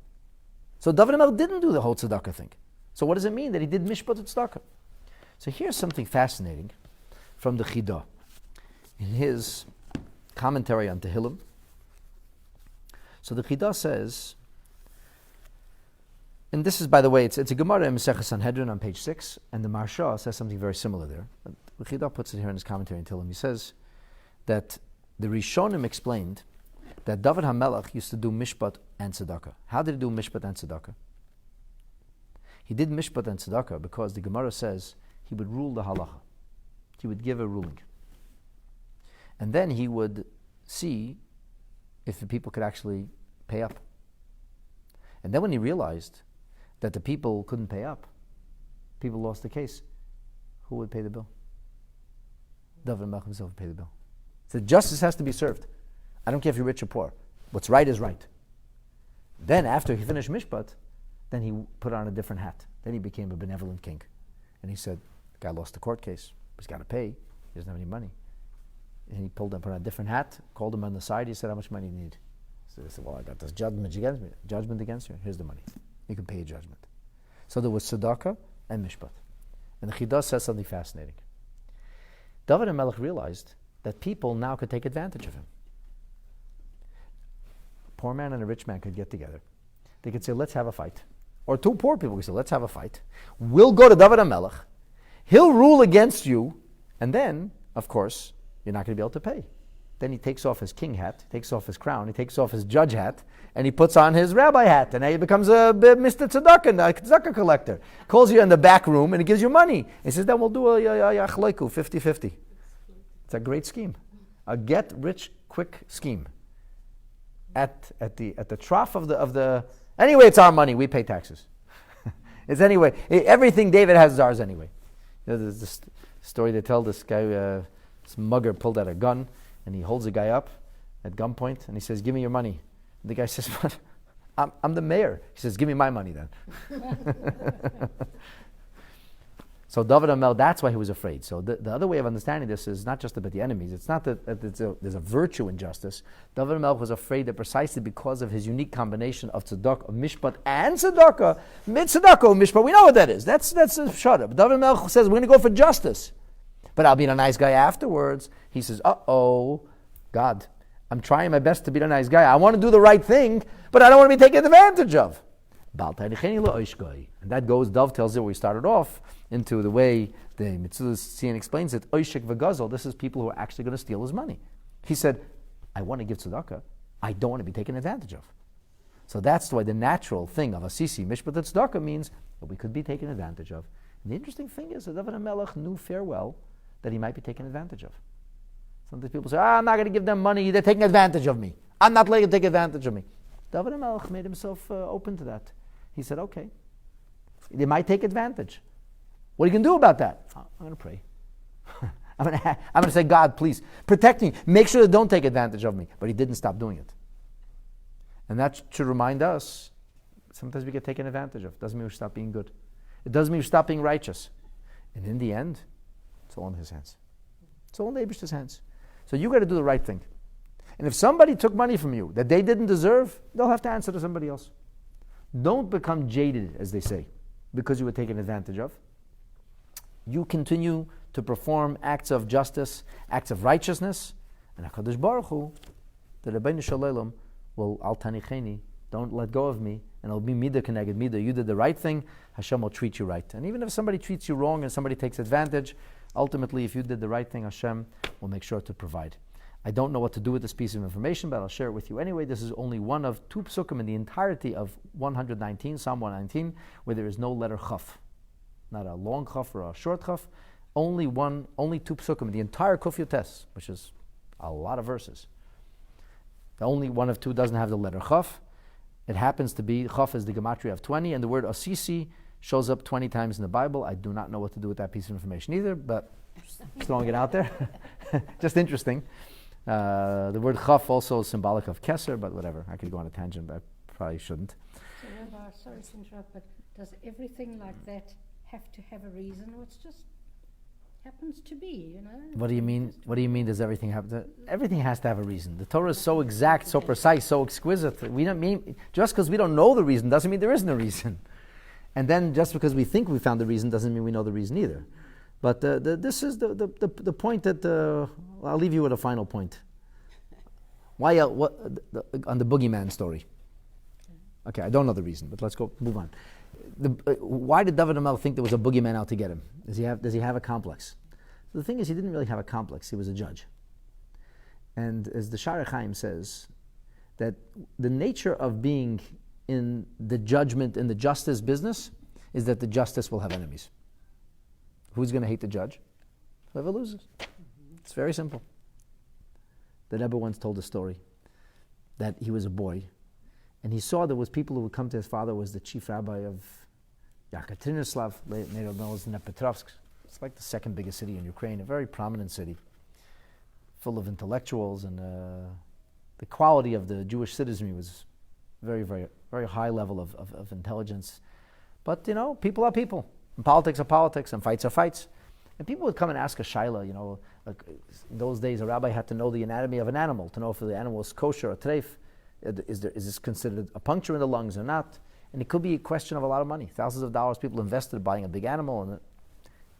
So David HaMelech didn't do the whole tzedakah thing. So what does it mean that he did mishpat u'tzedakah? So here's something fascinating from the Chidah. In his commentary on Tehillim, so the Chidah says, and this is, by the way, it's a Gemara in Masechah Sanhedrin on page 6, and the Maharsha says something very similar there. The Chidah puts it here in his commentary on Tehillim. He says that the Rishonim explained that David HaMelech used to do mishpat and tzedakah. How did he do mishpat and tzedakah? He did mishpat and tzedakah because the Gemara says he would rule the halacha. He would give a ruling. And then he would see if the people could actually pay up. And then when he realized that the people couldn't pay up, people lost the case, who would pay the bill? David HaMelech himself would pay the bill. So justice has to be served. I don't care if you're rich or poor. What's right is right. Then after he finished mishpat, then he put on a different hat. Then he became a benevolent king. And he said, The guy lost the court case. He's got to pay. He doesn't have any money. And he pulled up on a different hat, called him on the side. He said, how much money do you need? So they said, well, I got this judgment against you. Here's the money. You can pay a judgment. So there was tzedakah and mishpat. And the Chidah says something fascinating. David HaMelech realized that people now could take advantage of him. A poor man and a rich man could get together. They could say, let's have a fight. Or two poor people could say, let's have a fight. We'll go to David HaMelech. He'll rule against you. And then, of course, you're not going to be able to pay. Then he takes off his king hat, takes off his crown, he takes off his judge hat, and he puts on his rabbi hat. And now he becomes a Mr. Tzedakah, a tzedakah collector. Calls you in the back room and he gives you money. He says, then we'll do a 50-50. It's a great scheme. A get-rich-quick scheme. At the trough of the anyway, it's our money. We pay taxes. It's anyway. Everything David has is ours anyway. There's this story they tell. This guy, this mugger, pulled out a gun and he holds a guy up at gunpoint and he says, "Give me your money." And the guy says, "What? I'm the mayor." He says, "Give me my money then." So David HaMelech, that's why he was afraid. So the other way of understanding this is not just about the enemies. It's not that there's a virtue in justice. David HaMelech was afraid that precisely because of his unique combination of tzedakah, of mishpat, and tzedakah, tzedakah, mishpat, we know what that is. That's a shut up. David HaMelech says, we're going to go for justice. But I'll be a nice guy afterwards. He says, God, I'm trying my best to be a nice guy. I want to do the right thing, but I don't want to be taken advantage of. And that dovetails it where we started off into the way the Mitzvah Tzion explains it. Oishik v'gazol, this is people who are actually going to steal his money. He said, I want to give tzedakah. I don't want to be taken advantage of. So that's why the natural thing of a sisi, mishpat tzedakah, means that we could be taken advantage of. And the interesting thing is that David HaMelech knew fair well that he might be taken advantage of. Sometimes people say, I'm not going to give them money. They're taking advantage of me. I'm not letting them take advantage of me. David HaMelech made himself open to that. He said, okay, they might take advantage. What are you going to do about that? I'm going to pray. I'm going to say, God, please, protect me. Make sure they don't take advantage of me. But he didn't stop doing it. And that should remind us, sometimes we get taken advantage of. Doesn't mean we stop being good. It doesn't mean we stop being righteous. And in the end, it's all in his hands. It's all in Abish's hands. So you got to do the right thing. And if somebody took money from you that they didn't deserve, they'll have to answer to somebody else. Don't become jaded, as they say, because you were taken advantage of. You continue to perform acts of justice, acts of righteousness, and HaKadosh Baruch Hu, the Rabbeinu Shalom, will al tanicheni, don't let go of me, and it'll be midah keneged midah. You did the right thing, Hashem will treat you right. And even if somebody treats you wrong and somebody takes advantage, ultimately, if you did the right thing, Hashem will make sure to provide. I don't know what to do with this piece of information, but I'll share it with you anyway. This is only one of two psukim in the entirety of 119, Psalm 119, where there is no letter chaf. Not a long chaf or a short chaf. Only two psukim in the entire Kuf Yotes, which is a lot of verses. The only one of two doesn't have the letter chaf. It happens to be, chaf is the gematria of 20, and the word asisi shows up 20 times in the Bible. I do not know what to do with that piece of information either, but just throwing it out there. Just interesting. The word chaf also is symbolic of keser, but whatever. I could go on a tangent, but I probably shouldn't. So, Rabbi, sorry to interrupt, but does everything like that have to have a reason, or it's just happens to be, you know? What do you mean? What do you mean? Does everything have to? Everything has to have a reason. The Torah is so exact, so precise, so exquisite. We don't mean just because we don't know the reason doesn't mean there isn't a reason. And then just because we think we found the reason doesn't mean we know the reason either. But this is the point that I'll leave you with a final point. Why on the Boogeyman story? Okay, I don't know the reason, but let's go move on. Why did David HaMelech think there was a boogeyman out to get him? Does he have a complex? So the thing is, he didn't really have a complex. He was a judge. And as the Sha'ar Chaim says, that the nature of being in the judgment, in the justice business, is that the justice will have enemies. Who's going to hate the judge? Whoever loses. It's very simple. The Rebbe once told a story that he was a boy, and he saw there was people who would come to his father, was the chief rabbi of Yekaterinoslav, later known as Dnepropetrovsk. It's like the second biggest city in Ukraine, a very prominent city, full of intellectuals, and the quality of the Jewish citizenry was very, very, very high level of intelligence. But, people are people, and politics are politics, and fights are fights. And people would come and ask a shaila, like in those days a rabbi had to know the anatomy of an animal to know if the animal is kosher or treif. Is this considered a puncture in the lungs or not? And it could be a question of a lot of money. Thousands of dollars people invested buying a big animal, and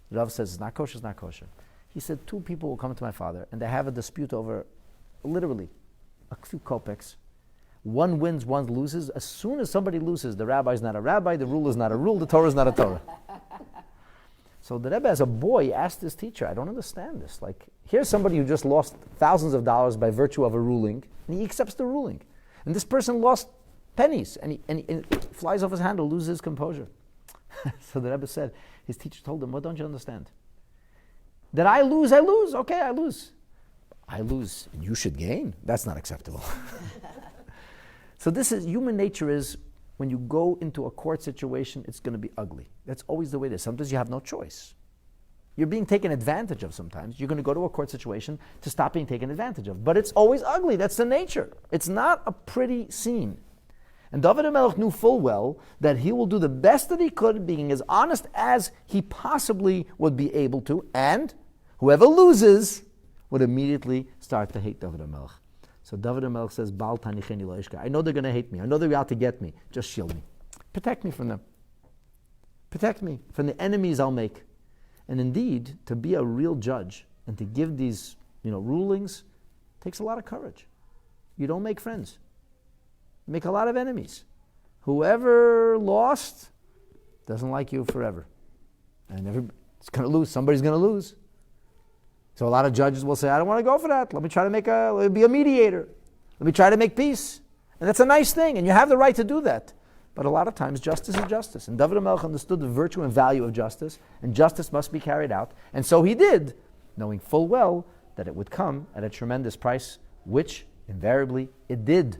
the Rav says it's not kosher, it's not kosher. He said 2 people will come to my father and they have a dispute over literally a few kopecks. One wins, one loses. As soon as somebody loses, the rabbi is not a rabbi, the rule is not a rule, the Torah is not a Torah. So the Rebbe, as a boy, asked his teacher, I don't understand this. Like, here's somebody who just lost thousands of dollars by virtue of a ruling, and he accepts the ruling. And this person lost pennies, and he flies off his handle, loses his composure. So the Rebbe said, his teacher told him, what don't you understand? That I lose, okay, I lose. I lose, and you should gain. That's not acceptable. So this is, human nature is, when you go into a court situation, it's going to be ugly. That's always the way it is. Sometimes you have no choice. You're being taken advantage of sometimes. You're going to go to a court situation to stop being taken advantage of. But it's always ugly. That's the nature. It's not a pretty scene. And David HaMelech knew full well that he will do the best that he could, being as honest as he possibly would be able to, and whoever loses would immediately start to hate David HaMelech. So David HaMelech says, Bal tanicheni lo ishka. I know they're going to hate me. I know they're out to get me. Just shield me. Protect me from them. Protect me from the enemies I'll make. And indeed, to be a real judge and to give these rulings takes a lot of courage. You don't make friends. You make a lot of enemies. Whoever lost doesn't like you forever. And it's going to lose. Somebody's going to lose. So a lot of judges will say, I don't want to go for that. Let me try to let me be a mediator. Let me try to make peace. And that's a nice thing, and you have the right to do that. But a lot of times, justice is justice. And David HaMelech understood the virtue and value of justice, and justice must be carried out. And so he did, knowing full well that it would come at a tremendous price, which invariably it did.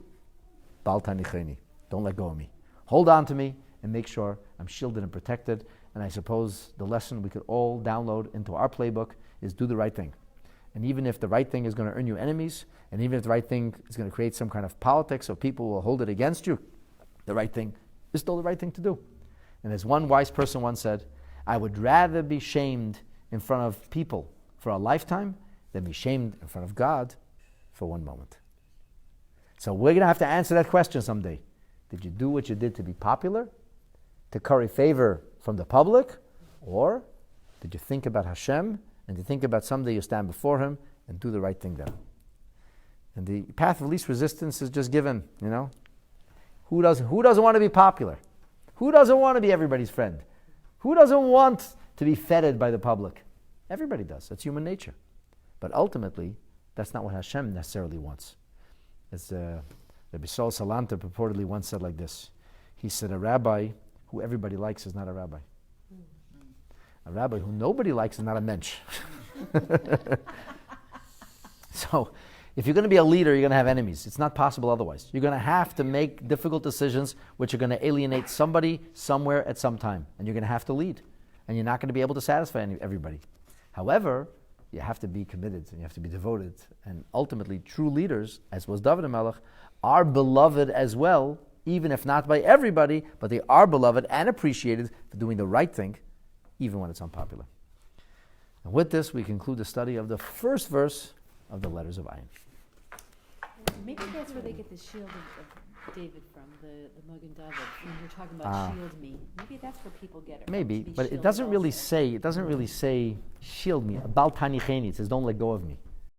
Bal tanicheni. Don't let go of me. Hold on to me and make sure I'm shielded and protected. And I suppose the lesson we could all download into our playbook is do the right thing. And even if the right thing is going to earn you enemies, and even if the right thing is going to create some kind of politics so people will hold it against you, the right thing is still the right thing to do. And as one wise person once said, I would rather be shamed in front of people for a lifetime than be shamed in front of God for one moment. So we're going to have to answer that question someday. Did you do what you did to be popular, to curry favor from the public, or did you think about Hashem and to think about someday you stand before Him and do the right thing then? And the path of least resistance is just given, Who doesn't want to be popular? Who doesn't want to be everybody's friend? Who doesn't want to be feted by the public? Everybody does. That's human nature. But ultimately, that's not what Hashem necessarily wants. As Rabbi Sol Salanta purportedly once said like this. He said, a rabbi who everybody likes is not a rabbi. A rabbi who nobody likes is not a mensch. So, if you're going to be a leader, you're going to have enemies. It's not possible otherwise. You're going to have to make difficult decisions which are going to alienate somebody, somewhere, at some time. And you're going to have to lead. And you're not going to be able to satisfy everybody. However, you have to be committed and you have to be devoted. And ultimately, true leaders, as was David HaMelech, are beloved as well, even if not by everybody, but they are beloved and appreciated for doing the right thing, even when it's unpopular. And with this, we conclude the study of the first verse of the letters of Ayin. Maybe that's where they get the shield of David from, the Magen David. When you're talking about shield me, maybe that's where people get it. Maybe, but it doesn't really say shield me. Bal tanicheni, it says don't let go of me.